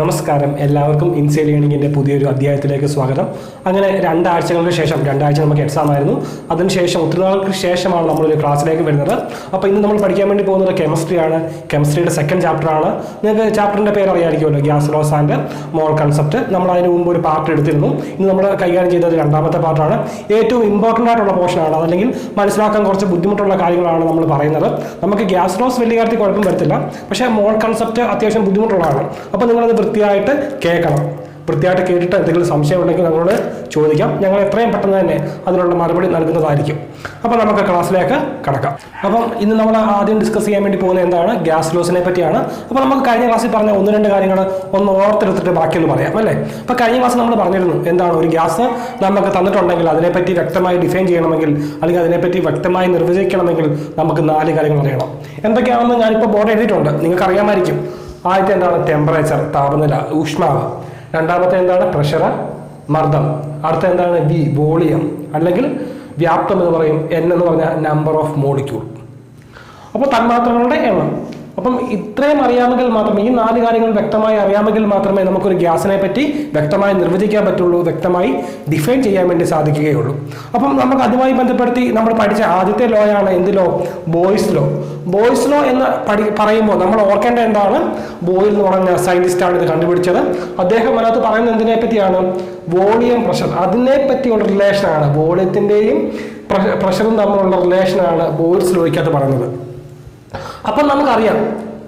നമസ്കാരം, എല്ലാവർക്കും ഇൻസൈഡ് ലേണിംഗിൻ്റെ പുതിയൊരു അധ്യായത്തിലേക്ക് സ്വാഗതം. അങ്ങനെ രണ്ടാഴ്ചകൾക്ക് ശേഷം നമുക്ക് എക്സാം ആയിരുന്നു. അതിനുശേഷം ഒത്തിരി നാൾക്ക് ശേഷമാണ് നമ്മളൊരു ക്ലാസ്സിലേക്ക് വരുന്നത്. അപ്പോൾ ഇന്ന് നമ്മൾ പഠിക്കാൻ വേണ്ടി പോകുന്നത് കെമിസ്ട്രിയാണ്. കെമിസ്ട്രിയുടെ സെക്കൻഡ് ചാപ്റ്ററാണ്. നിങ്ങൾക്ക് ചാപ്റ്ററിൻ്റെ പേര് അറിയാമായിരിക്കുമല്ലോ, gas laws and mole concept. നമ്മൾ അതിന് മുമ്പ് ഒരു പാർട്ട് എടുത്തിരുന്നു. ഇന്ന് നമ്മൾ കൈകാര്യം ചെയ്തത് രണ്ടാമത്തെ പാർട്ടാണ്. ഏറ്റവും ഇമ്പോർട്ടൻ്റ് ആയിട്ടുള്ള പോർഷനാണ്. അതല്ലെങ്കിൽ മനസ്സിലാക്കാൻ കുറച്ച് ബുദ്ധിമുട്ടുള്ള കാര്യങ്ങളാണ് നമ്മൾ പറയുന്നത്. നമുക്ക് ഗ്യാസ് ലോസ് വലിയ കാര്യത്തിൽ കുഴപ്പം വരത്തില്ല, പക്ഷേ മോൾ കൺസെപ്റ്റ് അത്യാവശ്യം ബുദ്ധിമുട്ടുള്ളതാണ്. അപ്പോൾ നിങ്ങളത് വൃത്തിയായിട്ട് കേൾക്കണം. വൃത്തിയായിട്ട് കേട്ടിട്ട് എന്തെങ്കിലും സംശയം ഉണ്ടെങ്കിൽ നമ്മളോട് ചോദിക്കാം. ഞങ്ങൾ എത്രയും പെട്ടെന്ന് തന്നെ അതിനുള്ള മറുപടി നൽകുന്നതായിരിക്കും. അപ്പോൾ നമുക്ക് ക്ലാസ്സിലേക്ക് കടക്കാം. അപ്പം ഇന്ന് നമ്മൾ ആദ്യം ഡിസ്കസ് ചെയ്യാൻ വേണ്ടി പോകുന്നത് എന്താണ്? ഗ്യാസ് ലോസിനെ പറ്റിയാണ്. അപ്പോൾ നമുക്ക് കഴിഞ്ഞ ക്ലാസ്സിൽ പറഞ്ഞ ഒന്ന് രണ്ട് കാര്യങ്ങൾ ഒന്ന് ഓർത്തെടുത്തിട്ട് ബാക്കിയൊന്ന് പറയാം അല്ലേ. അപ്പോൾ കഴിഞ്ഞ ക്ലാസ് നമ്മൾ പറഞ്ഞിരുന്നു എന്താണ് ഒരു ഗ്യാസ് നമുക്ക് തന്നിട്ടുണ്ടെങ്കിൽ അതിനെപ്പറ്റി വ്യക്തമായി ഡിഫൈൻ ചെയ്യണമെങ്കിൽ അല്ലെങ്കിൽ അതിനെപ്പറ്റി വ്യക്തമായി നിർവചിക്കണമെങ്കിൽ നമുക്ക് 4 കാര്യങ്ങൾ അറിയണം. എന്തൊക്കെയാണെന്ന് ഞാനിപ്പോൾ ബോർഡ് എഴുതിയിട്ടുണ്ട്, നിങ്ങൾക്ക് അറിയാമായിരിക്കും. ആദ്യത്തെ എന്താണ്? ടെമ്പറേച്ചർ, താപനില, ഊഷ്മാവ്. രണ്ടാമത്തെ എന്താണ്? പ്രഷർ, മർദ്ദം. അടുത്ത എന്താണ്? വോളിയം അല്ലെങ്കിൽ വ്യാപ്തം എന്ന് പറയും. എൻ എന്ന് പറഞ്ഞാൽ നമ്പർ ഓഫ് മോളിക്യൂൾ. അപ്പോൾ തന്മാത്രകളുടെ എണ്ണം. അപ്പം ഇത്രയും അറിയാമെങ്കിൽ മാത്രമേ, ഈ 4 കാര്യങ്ങൾ വ്യക്തമായി അറിയാമെങ്കിൽ മാത്രമേ നമുക്കൊരു ഗ്യാസിനെ പറ്റി വ്യക്തമായി നിർവചിക്കാൻ പറ്റുള്ളൂ, വ്യക്തമായി ഡിഫൈൻ ചെയ്യാൻ വേണ്ടി സാധിക്കുകയുള്ളൂ. അപ്പം നമുക്ക് അതുമായി ബന്ധപ്പെടുത്തി നമ്മൾ പഠിച്ച ആദ്യത്തെ ലോ ആണ് എന്ത് law? Boyle's law. Boyle's law എന്ന് പറയുമ്പോൾ നമ്മൾ ഓർക്കേണ്ട എന്താണ്? ബോയിൽ എന്ന് പറഞ്ഞ സയന്റിസ്റ്റാണ് ഇത് കണ്ടുപിടിച്ചത്. അദ്ദേഹം അതിനകത്ത് പറയുന്നത് എന്തിനെ പറ്റിയാണ്? വോളിയം, പ്രഷർ, അതിനെ പറ്റിയുള്ള റിലേഷനാണ്. വോളിയത്തിൻ്റെയും പ്രഷറും തമ്മിലുള്ള റിലേഷനാണ് ബോയ്സ് ലോയ്ക്കകത്ത് പറയുന്നത്. അപ്പം നമുക്കറിയാം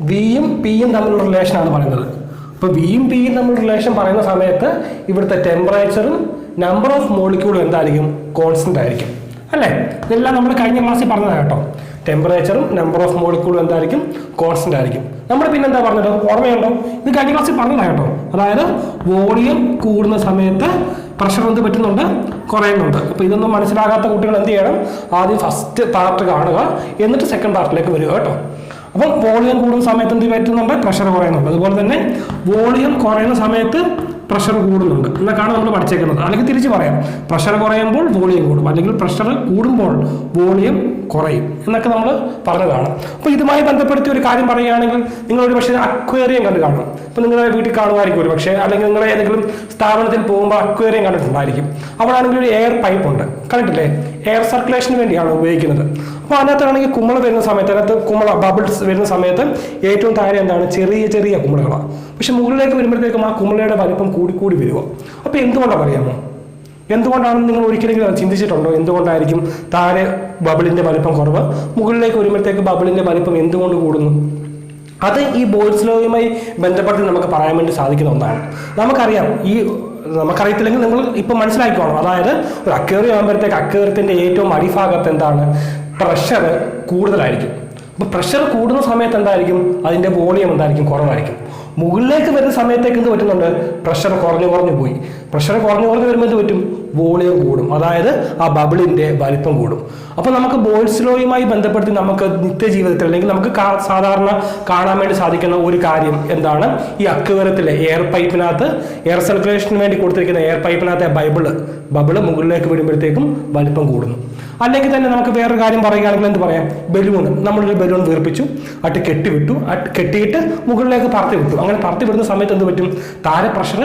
വിയും പിയും തമ്മിലുള്ള റിലേഷനാണ് പറയുന്നത്. അപ്പോൾ വിയും പിയും തമ്മിലുള്ള റിലേഷൻ പറയുന്ന സമയത്ത് ഇവിടുത്തെ ടെമ്പറേച്ചറും നമ്പർ ഓഫ് മോളിക്യൂളും എന്തായിരിക്കും? കോൺസ്റ്റന്റ് ആയിരിക്കും അല്ലേ. ഇതെല്ലാം നമ്മൾ കഴിഞ്ഞ ക്ലാസ്സിൽ പറഞ്ഞതാണ് കേട്ടോ. ടെമ്പറേച്ചറും നമ്പർ ഓഫ് മോളിക്യൂളും എന്തായിരിക്കും? കോൺസ്റ്റന്റ് ആയിരിക്കും. നമ്മൾ പിന്നെന്താ പറഞ്ഞത്? ഓർമ്മയുണ്ടോ? ഇത് കഴിഞ്ഞ ക്ലാസ്സിൽ പറഞ്ഞതാണ് കേട്ടോ. അതായത് വോളിയം കൂടുന്ന സമയത്ത് പ്രഷർ എന്ത് പറ്റുന്നുണ്ട്? കുറയുന്നുണ്ട്. അപ്പോൾ ഇതൊന്നും മനസ്സിലാകാത്ത കുട്ടികൾ എന്ത് ചെയ്യണം? ആദ്യം ഫസ്റ്റ് പാർട്ട് കാണുക, എന്നിട്ട് സെക്കൻഡ് പാർട്ടിലേക്ക് വരിക കേട്ടോ. അപ്പം വോളിയം കൂടുന്ന സമയത്ത് എന്ത് പറ്റുന്നുണ്ട്? പ്രഷർ കുറയുന്നുണ്ട്. അതുപോലെ തന്നെ വോളിയം കുറയുന്ന സമയത്ത് പ്രഷർ കൂടുന്നുണ്ട് എന്നൊക്കെയാണ് നമ്മൾ പഠിച്ചേക്കുന്നത്. അല്ലെങ്കിൽ തിരിച്ച് പറയാം, പ്രഷർ കുറയുമ്പോൾ വോളിയം കൂടും, അല്ലെങ്കിൽ പ്രഷർ കൂടുമ്പോൾ വോളിയം കുറയും എന്നൊക്കെ നമ്മൾ പറഞ്ഞതാണ്. അപ്പോൾ ഇതുമായി ബന്ധപ്പെടുത്തി ഒരു കാര്യം പറയുകയാണെങ്കിൽ, നിങ്ങളൊരു പക്ഷേ അക്വേറിയം കണ്ട് കാണും. അപ്പോൾ നിങ്ങളുടെ വീട്ടിൽ കാണുമായിരിക്കും ഒരു പക്ഷേ, അല്ലെങ്കിൽ നിങ്ങളുടെ ഏതെങ്കിലും സ്ഥാപനത്തിൽ പോകുമ്പോൾ അക്വേറിയം കണ്ടിട്ടുണ്ടായിരിക്കും. അവിടെ ആണെങ്കിൽ ഒരു എയർ പൈപ്പ് ഉണ്ട്, കണ്ടിട്ടില്ലേ? എയർ സർക്കുലേഷന് വേണ്ടിയാണ് ഉപയോഗിക്കുന്നത്. അപ്പോൾ അതിനകത്താണെങ്കിൽ കുമിള വരുന്ന സമയത്ത്, അതിനകത്ത് കുമിള ബബിൾസ് വരുന്ന സമയത്ത് ഏറ്റവും താഴെ എന്താണ്? ചെറിയ ചെറിയ കുമിളകളാണ്. പക്ഷെ മുകളിലേക്ക് വരുമ്പോഴത്തേക്കും ആ കുമിളയുടെ വലിപ്പം കൂടി വരിക. അപ്പോൾ എന്തുകൊണ്ടാണ് അറിയാമോ? എന്തുകൊണ്ടാണെന്ന് നിങ്ങൾ ഒരിക്കലെങ്കിലും ചിന്തിച്ചിട്ടുണ്ടോ? എന്തുകൊണ്ടായിരിക്കും താഴെ ബബിളിന്റെ വലിപ്പം കുറവ്, മുകളിലേക്ക് വരുമ്പോഴത്തേക്ക് ബബിളിന്റെ വലിപ്പം എന്തുകൊണ്ട് കൂടുന്നു? അത് ഈ ബോയ്സ് ലോയുമായി ബന്ധപ്പെട്ട് നമുക്ക് പറയാൻ വേണ്ടി സാധിക്കുന്ന ഒന്നാണ്. നമുക്കറിയാം, നമുക്കറിയത്തില്ലെങ്കിൽ നിങ്ങൾ ഇപ്പം മനസ്സിലാക്കിക്കോണം. അതായത് ഒരു അക്വേറിയം ആകുമ്പോഴത്തേക്ക് അക്വേറിയത്തിന്റെ ഏറ്റവും അടിഭാഗത്ത് എന്താണ്? പ്രഷർ കൂടുതലായിരിക്കും. അപ്പോൾ പ്രഷർ കൂടുന്ന സമയത്ത് എന്തായിരിക്കും? അതിന്റെ വോളിയം എന്തായിരിക്കും? കുറവായിരിക്കും. മുകളിലേക്ക് വരുന്ന സമയത്തേക്ക് എന്ത് പറ്റുന്നുണ്ട്? പ്രഷർ കുറഞ്ഞു പോയി. പ്രഷർ കുറഞ്ഞു വരുമ്പോൾ എന്ത് പറ്റും? വോളിയം കൂടും. അതായത് ആ ബബിളിന്റെ വലിപ്പം കൂടും. അപ്പോൾ നമുക്ക് ബോയ്സ് ലോയുമായി ബന്ധപ്പെടുത്തി നമുക്ക് നിത്യജീവിതത്തിൽ അല്ലെങ്കിൽ നമുക്ക് സാധാരണ കാണാൻ വേണ്ടി സാധിക്കുന്ന ഒരു കാര്യം എന്താണ്? ഈ അക്വേറിയത്തിലെ എയർ പൈപ്പിനകത്ത്, എയർ സർക്കുലേഷന് വേണ്ടി കൊടുത്തിരിക്കുന്ന എയർ പൈപ്പിനകത്തെ ബബിള് മുകളിലേക്ക് വരുമ്പോഴത്തേക്കും വലിപ്പം കൂടുന്നു. അല്ലെങ്കിൽ തന്നെ നമുക്ക് വേറൊരു കാര്യം പറയുകയാണെങ്കിൽ എന്ത് പറയാം? ബലൂൺ. നമ്മളൊരു ബലൂൺ വീർപ്പിച്ചു, അത് കെട്ടിയിട്ട് മുകളിലേക്ക് പറത്തി വിട്ടു. അങ്ങനെ പറത്തി വിടുന്ന സമയത്ത് എന്ത് പറ്റും? താഴെ പ്രഷർ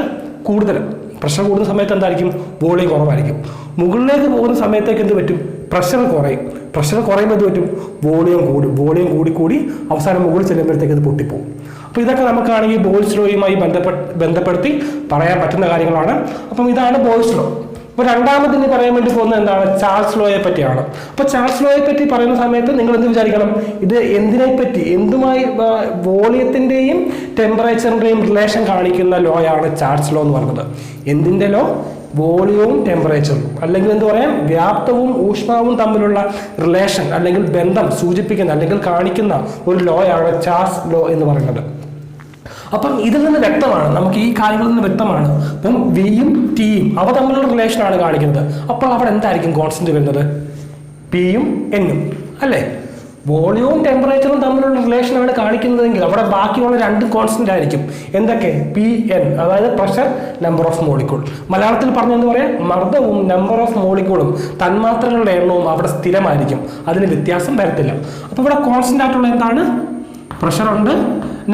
കൂടുന്ന സമയത്ത് എന്തായിരിക്കും? വോളിയം കുറവായിരിക്കും. മുകളിലേക്ക് പോകുന്ന സമയത്തേക്ക് എന്ത് പറ്റും? പ്രഷർ കുറയും. പ്രഷർ കുറയുമ്പോൾ എന്ത് പറ്റും? വോളിയം വോളിയം കൂടി അവസാനം മുകളിൽ ചെല്ലുമ്പോഴത്തേക്ക് ഇത് പൊട്ടിപ്പോകും. അപ്പോൾ ഇതൊക്കെ നമുക്കാണെങ്കിൽ ബോയ്സ് ലോയുമായി ബന്ധപ്പെടുത്തി പറയാൻ പറ്റുന്ന കാര്യങ്ങളാണ്. അപ്പം ഇതാണ് ബോയ്സ് ലോ. അപ്പോൾ രണ്ടാമതിന് പറയാൻ വേണ്ടി പോകുന്നത് എന്താണ്? ചാൾസ് ലോയെ പറ്റിയാണ്. അപ്പോൾ ചാൾസ് ലോയെ പറ്റി പറയുന്ന സമയത്ത് നിങ്ങൾ എന്ത് വിചാരിക്കണം? ഇത് എന്തുമായി വോളിയത്തിന്റെയും ടെമ്പറേച്ചറിന്റെയും റിലേഷൻ കാണിക്കുന്ന ലോയാണ് ചാൾസ് ലോ എന്ന് പറയുന്നത്. എന്തിന്റെ ലോ? വോളിയവും ടെമ്പറേച്ചറും, അല്ലെങ്കിൽ എന്ത് പറയാം? വ്യാപ്തവും ഊഷ്മാവും തമ്മിലുള്ള റിലേഷൻ അല്ലെങ്കിൽ ബന്ധം സൂചിപ്പിക്കുന്ന അല്ലെങ്കിൽ കാണിക്കുന്ന ഒരു ലോയാണ് ചാൾസ് ലോ എന്ന് പറയുന്നത്. അപ്പം ഇതിൽ നിന്ന് വ്യക്തമാണ്, നമുക്ക് ഈ കാര്യങ്ങളിൽ നിന്ന് വ്യക്തമാണ്. അപ്പം വിയും ടിയും അവ തമ്മിലുള്ള റിലേഷനാണ് കാണിക്കുന്നത്. അപ്പോൾ അവിടെ എന്തായിരിക്കും കോൺസ്റ്റന്റ് വരുന്നത്? പിയും എന്നും അല്ലേ. വോളിയവും ടെമ്പറേച്ചറും തമ്മിലുള്ള റിലേഷനാണ് കാണിക്കുന്നതെങ്കിൽ അവിടെ ബാക്കിയുള്ള 2 കോൺസ്റ്റന്റ് ആയിരിക്കും. എന്തൊക്കെ? പി എൻ, അതായത് പ്രഷർ, നമ്പർ ഓഫ് മോളിക്യൂൾ. മലയാളത്തിൽ പറഞ്ഞെന്ന് പറയാം, മർദ്ദവും നമ്പർ ഓഫ് മോളിക്യൂളും തന്മാത്രകളുടെ എണ്ണവും അവിടെ സ്ഥിരമായിരിക്കും, അതിന് വ്യത്യാസം വരത്തില്ല. അപ്പോൾ ഇവിടെ കോൺസ്റ്റന്റ് ആയിട്ടുള്ള എന്താണ്? പ്രഷറുണ്ട്,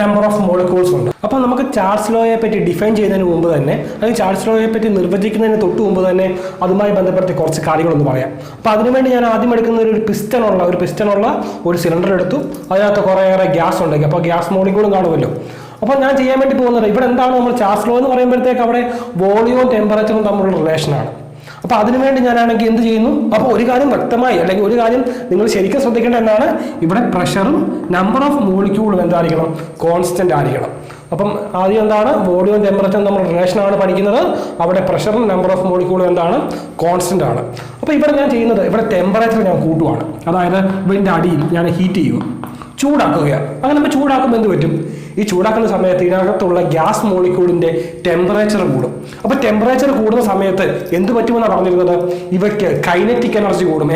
നമ്പർ ഓഫ് മോളിക്യൂൾസ് ഉണ്ട്. അപ്പോൾ നമുക്ക് ചാൾസ് ലോയെ പറ്റി ഡിഫൈൻ ചെയ്യുന്നതിന് മുമ്പ് തന്നെ, അല്ലെങ്കിൽ ചാൾസ് ലോയെ പറ്റി നിർവചിക്കുന്നതിന് തൊട്ട് മുമ്പ് തന്നെ അതുമായി ബന്ധപ്പെടുത്തി കുറച്ച് കാര്യങ്ങളൊന്ന് പറയാം. അപ്പോൾ അതിനുവേണ്ടി ഞാൻ ആദ്യം എടുക്കുന്ന ഒരു പിസ്റ്റനുള്ള ഒരു സിലിണ്ടർ എടുത്തു. അതിനകത്ത് കുറേയേറെ ഗ്യാസ് ഉണ്ടെങ്കിൽ, അപ്പോൾ ഗ്യാസ് മോളിക്യൂളും കാണുമല്ലോ. അപ്പോൾ ഞാൻ ചെയ്യാൻ വേണ്ടി പോകുന്നത് ഇവിടെ എന്താണ്, നമ്മൾ ചാൾസ് ലോ എന്ന് പറയുമ്പോഴത്തേക്ക് അവിടെ വോളിയവും ടെമ്പറേച്ചറും തമ്മിലുള്ള റിലേഷനാണ്. അപ്പോൾ അതിനുവേണ്ടി ഞാനാണെങ്കിൽ എന്ത് ചെയ്യുന്നു, അപ്പോൾ ഒരു കാര്യം വ്യക്തമായി, അല്ലെങ്കിൽ ഒരു കാര്യം നിങ്ങൾ ശരിക്കും ശ്രദ്ധിക്കേണ്ട എന്താണ്, ഇവിടെ പ്രഷറും നമ്പർ ഓഫ് മോളിക്യൂളും എന്തായിരിക്കണം, കോൺസ്റ്റന്റ് ആയിരിക്കണം. അപ്പം ആദ്യം എന്താണ്, വോളിയവും ടെമ്പറേച്ചറും തമ്മിലുള്ള റിലേഷനാണ് പഠിക്കുന്നത്. അവിടെ പ്രഷറും നമ്പർ ഓഫ് മോളിക്യൂളും എന്താണ്, കോൺസ്റ്റന്റ് ആണ്. അപ്പോൾ ഇവിടെ ഞാൻ ചെയ്യുന്നത്, ഇവിടെ ടെമ്പറേച്ചർ ഞാൻ കൂട്ടുവാണ്. അതായത് ഇതിൻ്റെ അടിയിൽ ഞാൻ ഹീറ്റ് ചെയ്യുക, ചൂടാക്കുകയാണ്. അങ്ങനെ നമ്മൾ ചൂടാക്കുമ്പോൾ എന്ത് പറ്റും, ഈ ചൂടാക്കുന്ന സമയത്ത് ഇതിനകത്തുള്ള ഗ്യാസ് മോളിക്യൂളിന്റെ ടെമ്പറേച്ചർ കൂടും. അപ്പോൾ ടെമ്പറേച്ചർ കൂടുന്ന സമയത്ത് എന്ത് പറ്റുമെന്നാണ് പറഞ്ഞിരുന്നത്, ഇവയ്ക്ക് കൈനറ്റിക് എനർജി കൂടും,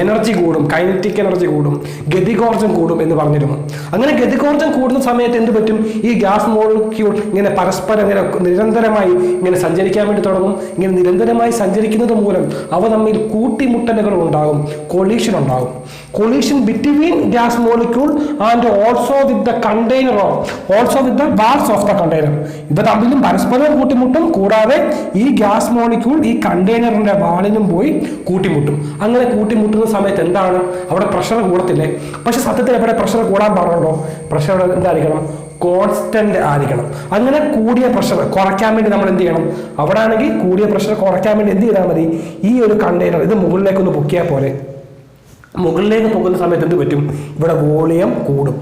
കൈനറ്റിക് എനർജി കൂടും, ഗതികോർജം കൂടും എന്ന് പറഞ്ഞിരുന്നു. അങ്ങനെ ഗതികോർജം കൂടുന്ന സമയത്ത് എന്ത് പറ്റും, ഈ ഗ്യാസ് മോളിക്യൂൾ ഇങ്ങനെ പരസ്പരം ഇങ്ങനെ നിരന്തരമായി ഇങ്ങനെ സഞ്ചരിക്കാൻ വേണ്ടി തുടങ്ങും. ഇങ്ങനെ നിരന്തരമായി സഞ്ചരിക്കുന്നത് മൂലം അവ തമ്മിൽ കൂട്ടിമുട്ടലുകൾ ഉണ്ടാകും, കൊളീഷൻ ഉണ്ടാകും. Collision between gas molecule and also with the container the walls of the container. ഇവ തമ്മിലും പരസ്പരം കൂട്ടിമുട്ടും. കൂടാതെ ഈ ഗ്യാസ് മോളിക്യൂൾ ഈ കണ്ടെയ്നറിന്റെ വാളിനും പോയി കൂട്ടിമുട്ടും. അങ്ങനെ കൂട്ടിമുട്ടുന്ന സമയത്ത് എന്താണ്, അവിടെ പ്രഷർ കൂടത്തില്ലേ? പക്ഷെ സത്യത്തിൽ എവിടെ പ്രഷർ കൂടാൻ പാടുണ്ടോ? പ്രഷർ എന്തായിരിക്കണം, കോൺസ്റ്റന്റ് ആയിരിക്കണം. അങ്ങനെ കൂടിയ പ്രഷർ കുറയ്ക്കാൻ വേണ്ടി നമ്മൾ എന്ത് ചെയ്യണം, അവിടെ ആണെങ്കിൽ കൂടിയ പ്രഷർ കുറയ്ക്കാൻ വേണ്ടി എന്ത് ചെയ്താൽ മതി, ഈ ഒരു കണ്ടെയ്നർ ഇത് മുകളിലേക്കൊന്ന് പൊക്കിയാൽ പോലെ. മുകളിലേക്ക് പോകുന്ന സമയത്ത് എന്ത് പറ്റും, ഇവിടെ വോളിയം കൂടും.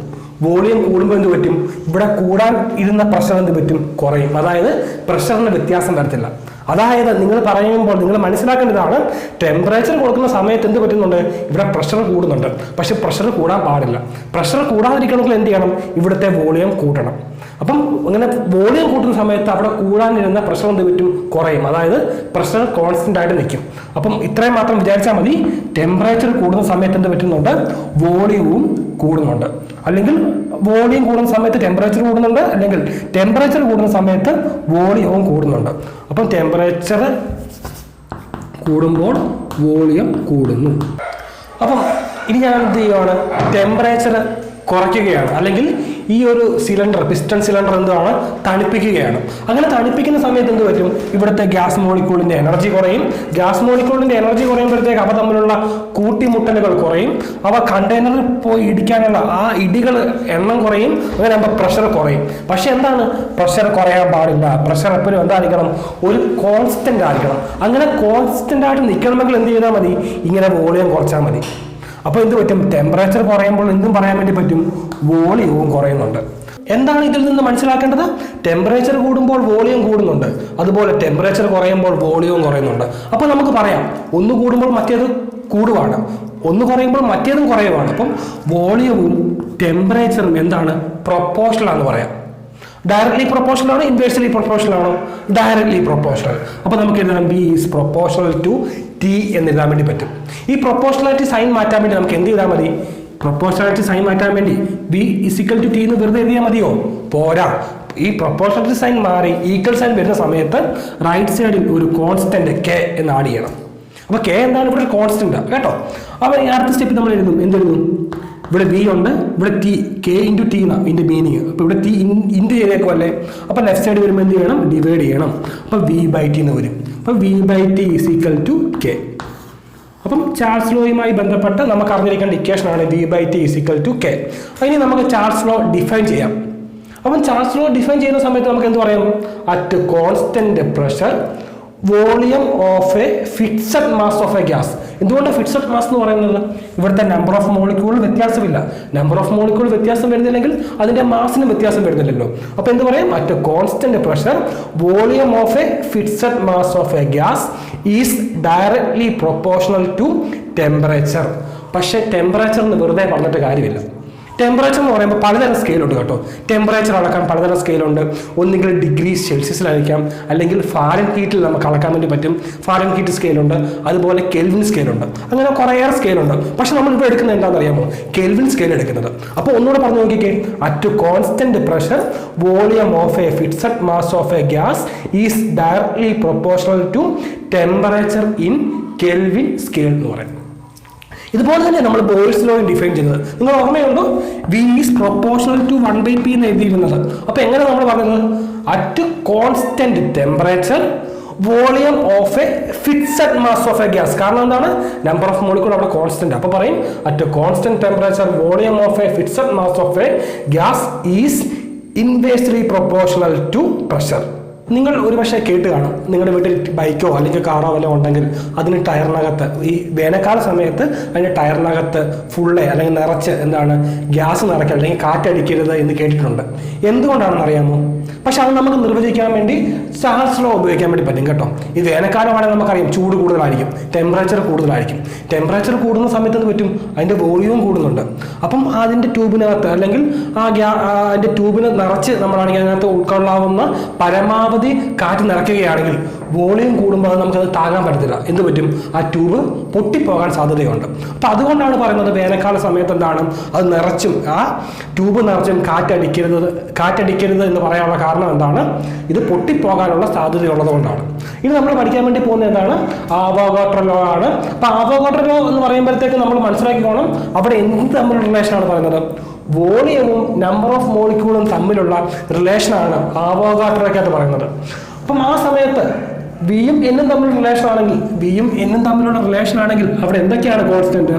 വോളിയം കൂടുമ്പോൾ എന്ത് പറ്റും, ഇവിടെ കൂടാൻ ഇരുന്ന പ്രഷർ എന്ത് പറ്റും, കുറയും. അതായത് പ്രഷറിന് വ്യത്യാസം വരത്തില്ല. അതായത് നിങ്ങൾ പറയുമ്പോൾ നിങ്ങൾ മനസ്സിലാക്കേണ്ടതാണ്, ടെമ്പറേച്ചർ കൊടുക്കുന്ന സമയത്ത് എന്ത് പറ്റുന്നുണ്ട്, ഇവിടെ പ്രഷർ കൂടുന്നുണ്ട്. പക്ഷെ പ്രഷർ കൂടാൻ പാടില്ല. പ്രഷർ കൂടാതിരിക്കണമെങ്കിൽ എന്ത് ചെയ്യണം, ഇവിടുത്തെ വോളിയം കൂട്ടണം. അപ്പം അങ്ങനെ വോളിയം കൂട്ടുന്ന സമയത്ത് അവിടെ കൂടാനിരുന്ന പ്രഷർ എന്ത് പറ്റും, കുറയും. അതായത് പ്രഷർ കോൺസ്റ്റന്റ് ആയിട്ട് നിൽക്കും. അപ്പം ഇത്രയും മാത്രം വിചാരിച്ചാൽ മതി. ടെമ്പറേച്ചർ കൂടുന്ന സമയത്ത് എന്ത് പറ്റുന്നുണ്ട്, വോളിയവും കൂടുന്നുണ്ട്. അല്ലെങ്കിൽ വോളിയം കൂടുന്ന സമയത്ത് ടെമ്പറേച്ചർ കൂടുന്നുണ്ട്, അല്ലെങ്കിൽ ടെമ്പറേച്ചർ കൂടുന്ന സമയത്ത് വോളിയവും കൂടുന്നുണ്ട്. അപ്പം ടെമ്പറേച്ചർ കൂടുമ്പോൾ വോളിയം കൂടുന്നു. അപ്പം ഇനി ഞാൻ എന്ത് ചെയ്യുകയാണ്, ടെമ്പറേച്ചർ കുറയ്ക്കുകയാണ്, അല്ലെങ്കിൽ ഈ ഒരു സിലിണ്ടർ, പിസ്റ്റൺ സിലിണ്ടർ എന്താണ്, തണുപ്പിക്കുകയാണ്. അങ്ങനെ തണുപ്പിക്കുന്ന സമയത്ത് എന്ത് പറ്റും, ഇവിടുത്തെ ഗ്യാസ് മോളിക്യൂളിന്റെ എനർജി കുറയും. ഗ്യാസ് മോളിക്യൂളിന്റെ എനർജി കുറയുമ്പോഴത്തേക്ക് അവ തമ്മിലുള്ള കൂട്ടിമുട്ടലുകൾ കുറയും. അവ കണ്ടെയ്നറിൽ പോയി ഇടിക്കാനുള്ള ആ ഇടികൾ എണ്ണം കുറയും. അങ്ങനെ ആകുമ്പോൾ പ്രഷർ കുറയും. പക്ഷെ എന്താണ്, പ്രഷർ കുറയാൻ പാടില്ല. പ്രഷർ എപ്പോഴും എന്തായിരിക്കണം, ഒരു കോൺസ്റ്റന്റ് ആയിരിക്കണം. അങ്ങനെ കോൺസ്റ്റന്റ് ആയിട്ട് നിൽക്കണമെങ്കിൽ എന്ത് ചെയ്താൽ മതി, ഇങ്ങനെ വോളിയം കുറച്ചാൽ മതി. അപ്പോൾ എന്ത് പറ്റും, ടെമ്പറേച്ചർ കുറയുമ്പോൾ എന്തും പറയാൻ വേണ്ടി പറ്റും, വോളിയവും കുറയുന്നുണ്ട്. എന്താണ് ഇതിൽ നിന്ന് മനസ്സിലാക്കേണ്ടത്, ടെമ്പറേച്ചർ കൂടുമ്പോൾ വോളിയം കൂടുന്നുണ്ട്, അതുപോലെ ടെമ്പറേച്ചർ കുറയുമ്പോൾ വോളിയവും കുറയുന്നുണ്ട്. അപ്പോൾ നമുക്ക് പറയാം, ഒന്ന് കൂടുമ്പോൾ മറ്റേത് കൂടുവാണ്, ഒന്ന് കുറയുമ്പോൾ മറ്റേതും കുറയുവാണ്. അപ്പം വോളിയവും ടെമ്പറേച്ചറും എന്താണ്, പ്രൊപ്പോർഷണൽ ആണെന്ന് പറയാം. ഡയറക്ട്ലി പ്രൊപ്പോർഷണൽ ആണോ, ഇൻവേഴ്സ്ലി പ്രൊപ്പോർഷണൽ ആണോ? Directly proportional. അപ്പോൾ നമുക്ക് എഴുതാം B is proportional to T എന്നെഴുതാൻ വേണ്ടി പറ്റും. ഈ പ്രൊപ്പോർഷണാലിറ്റി സൈൻ മാറ്റാൻ വേണ്ടി നമുക്ക് എന്ത് ചെയ്താൽ മതി, പ്രൊപ്പോർഷണാലിറ്റി സൈൻ മാറ്റാൻ വേണ്ടി ബി ഇസിക്കൽ ടു ടി എന്ന് വെറുതെ എഴുതിയാൽ മതിയോ? പോരാ. ഈ പ്രൊപ്പോർഷണാലിറ്റി സൈൻ മാറി ഈക്വൽ സൈൻ വരുന്ന സമയത്ത് റൈറ്റ് സൈഡിൽ ഒരു കോൺസ്റ്റന്റ് കെ എന്ന് ആഡ് ചെയ്യണം. അപ്പോൾ കെ എന്താണ്, ഇവിടെ കോൺസ്റ്റന്റ് കേട്ടോ. അപ്പോൾ അടുത്ത സ്റ്റെപ്പിൽ നമ്മൾ എഴുതും, എന്തെഴുതും, ഇവിടെ ബി ഉണ്ട്, ഇവിടെ ടി, കെ ഇൻറ്റു ടി എന്നാണ് ഇതിൻ്റെ മീനിങ്. അപ്പോൾ ഇവിടെ ടി ഇൻറ്റു ചെയ്തേക്കും അല്ലേ. അപ്പോൾ ലെഫ്റ്റ് സൈഡ് വരുമ്പോൾ എന്ത് ചെയ്യണം, ഡിവൈഡ് ചെയ്യണം. അപ്പോൾ വി ബൈ ടി എന്ന് വരും. അപ്പോൾ V by T is equal to K. അപ്പം ചാൾസ് ലോയുമായി ബന്ധപ്പെട്ട് നമുക്ക് അറിഞ്ഞിരിക്കേണ്ട ഇക്വേഷനാണ് V by T is equal to K. ഇനി നമുക്ക് ചാൾസ് ലോ ഡിഫൈൻ ചെയ്യാം. അപ്പം ചാൾസ് ലോ ഡിഫൈൻ ചെയ്യുന്ന സമയത്ത് നമുക്ക് എന്ത് പറയാം, at constant pressure volume of a fixed mass of a gas. എന്തുകൊണ്ട് ഫിക്സഡ് മാസ് എന്ന് പറയുന്നത്, ഇവിടുത്തെ നമ്പർ ഓഫ് മോളിക്യൂൾ വ്യത്യാസമില്ല. നമ്പർ ഓഫ് മോളിക്യൂൾ വ്യത്യാസം വരുന്നില്ലെങ്കിൽ അതിന്റെ മാസിന് വ്യത്യാസം വരുന്നില്ലല്ലോ. അപ്പൊ എന്ത് പറയാം, at constant pressure volume of a fixed mass of a gas is directly proportional to temperature. പക്ഷെ ടെമ്പറേച്ചർ എന്ന് വെറുതെ പറഞ്ഞിട്ട് കാര്യമില്ല. ടെമ്പറേച്ചർ എന്ന് പറയുമ്പോൾ പലതരം സ്കെയിലുണ്ട് കേട്ടോ. ടെമ്പറേച്ചർ അളക്കാൻ പലതരം സ്കെയിലുണ്ട്. ഒന്നുകിൽ ഡിഗ്രി സെൽഷ്യസിലായിരിക്കാം, അല്ലെങ്കിൽ ഫാരൻഹീറ്റിൽ നമുക്ക് അളക്കാൻ വേണ്ടി പറ്റും. ഫാരൻഹീറ്റ് സ്കെയിലുണ്ട്, അതുപോലെ കെൽവിൻ സ്കെയിലുണ്ട്. അങ്ങനെ കുറേയേറെ സ്കെയിലുണ്ട്. പക്ഷെ നമ്മൾ ഇപ്പോൾ എടുക്കുന്നത് എന്താണെന്ന് അറിയാമോ, കെൽവിൻ സ്കെയിൽ എടുക്കുന്നത്. അപ്പോൾ ഒന്നുകൂടെ പറഞ്ഞു നോക്കിക്കേ, at constant pressure volume of a fixed mass of a gas is directly proportional to temperature in Kelvin scale എന്ന് പറയും. ഇതുപോലെ തന്നെ നമ്മൾ ബോയ്സ് ലോ ഡിഫൈൻ ചെയ്തത് നിങ്ങൾ ഓർമ്മയുണ്ടോ? V is proportional to 1/p എന്ന് എഴുതിയിരുന്നത്. അപ്പൊ എങ്ങനെ നമ്മൾ പറഞ്ഞത്? At constant temperature volume of a fixed mass of a gas. കാരണം എന്താണ്? നമ്പർ ഓഫ് മോളിക്യൂൾ അവിടെ കോൺസ്റ്റന്റ്. അപ്പൊ പറയും at constant temperature volume of a fixed mass of a gas is inversely proportional to pressure. നിങ്ങൾ ഒരുപക്ഷെ കേട്ട് കാണും, നിങ്ങളുടെ വീട്ടിൽ ബൈക്കോ അല്ലെങ്കിൽ കാറോ വല്ലതും ഉണ്ടെങ്കിൽ അതിന് ടയറിനകത്ത് ഈ വേനൽക്കാല സമയത്ത് അതിൻ്റെ ടയറിനകത്ത് ഫുള്ള് അല്ലെങ്കിൽ നിറച്ച് എന്താണ് ഗ്യാസ് നിറയ്ക്കരുത് അല്ലെങ്കിൽ കാറ്റടിക്കരുത് എന്ന് കേട്ടിട്ടുണ്ട്. എന്തുകൊണ്ടാണെന്ന് അറിയാമോ? പക്ഷെ അത് നമുക്ക് നിർവചിക്കാൻ വേണ്ടി ചാൾസ് ലോ ഉപയോഗിക്കാൻ വേണ്ടി പറ്റും കേട്ടോ. ഈ വേനൽക്കാലമാണെങ്കിൽ നമുക്കറിയാം ചൂട് കൂടുതലായിരിക്കും, ടെമ്പറേച്ചർ കൂടുതലായിരിക്കും. ടെമ്പറേച്ചർ കൂടുന്ന സമയത്ത് എന്ത് പറ്റും? അതിൻ്റെ വോളിയവും കൂടുന്നുണ്ട്. അപ്പം അതിൻ്റെ ട്യൂബിനകത്ത് അല്ലെങ്കിൽ അതിൻ്റെ ട്യൂബിന് നിറച്ച് നമ്മളാണെങ്കിൽ അതിനകത്ത് ഉൾക്കൊള്ളാവുന്ന പരമാവധി കാറ്റ് നിറയ്ക്കുകയാണെങ്കിൽ വോളിയം കൂടുമ്പോൾ നമുക്കത് താങ്ങാൻ പറ്റത്തില്ല. എന്ത് പറ്റും? ആ ട്യൂബ് പൊട്ടിപ്പോകാൻ സാധ്യതയുണ്ട്. അപ്പം അതുകൊണ്ടാണ് പറയുന്നത് വേനൽക്കാല സമയത്ത് എന്താണ് അത് നിറച്ചും ആ ട്യൂബ് നിറച്ചും കാറ്റടിക്കരുത് എന്ന് പറയാനുള്ള കാരണം എന്താണ്? ഇത് പൊട്ടിപ്പോകാനുള്ള സാധ്യതയുള്ളത് കൊണ്ടാണ്. ഇനി നമ്മൾ പഠിക്കാൻ വേണ്ടി പോകുന്നത് എന്താണ്? ആവോഗാഡ്രോ ലോ ആണ്. അപ്പൊ ആവോഗാഡ്രോ ലോ എന്ന് പറയുമ്പോഴത്തേക്ക് നമ്മൾ മനസ്സിലാക്കിക്കോണം അവിടെ എന്ത് തമ്മിലുള്ള റിലേഷനാണ് പറയുന്നത്? വോളിയവും നമ്പർ ഓഫ് മോളിക്യൂളും തമ്മിലുള്ള റിലേഷനാണ് ആവോഗാഡ്രോയ്ക്കകത്ത് പറയുന്നത്. അപ്പം ആ സമയത്ത് വിയും എന്നും തമ്മിലുള്ള റിലേഷൻ ആണെങ്കിൽ അവിടെ എന്തൊക്കെയാണ് കോൺസ്റ്റന്റ്?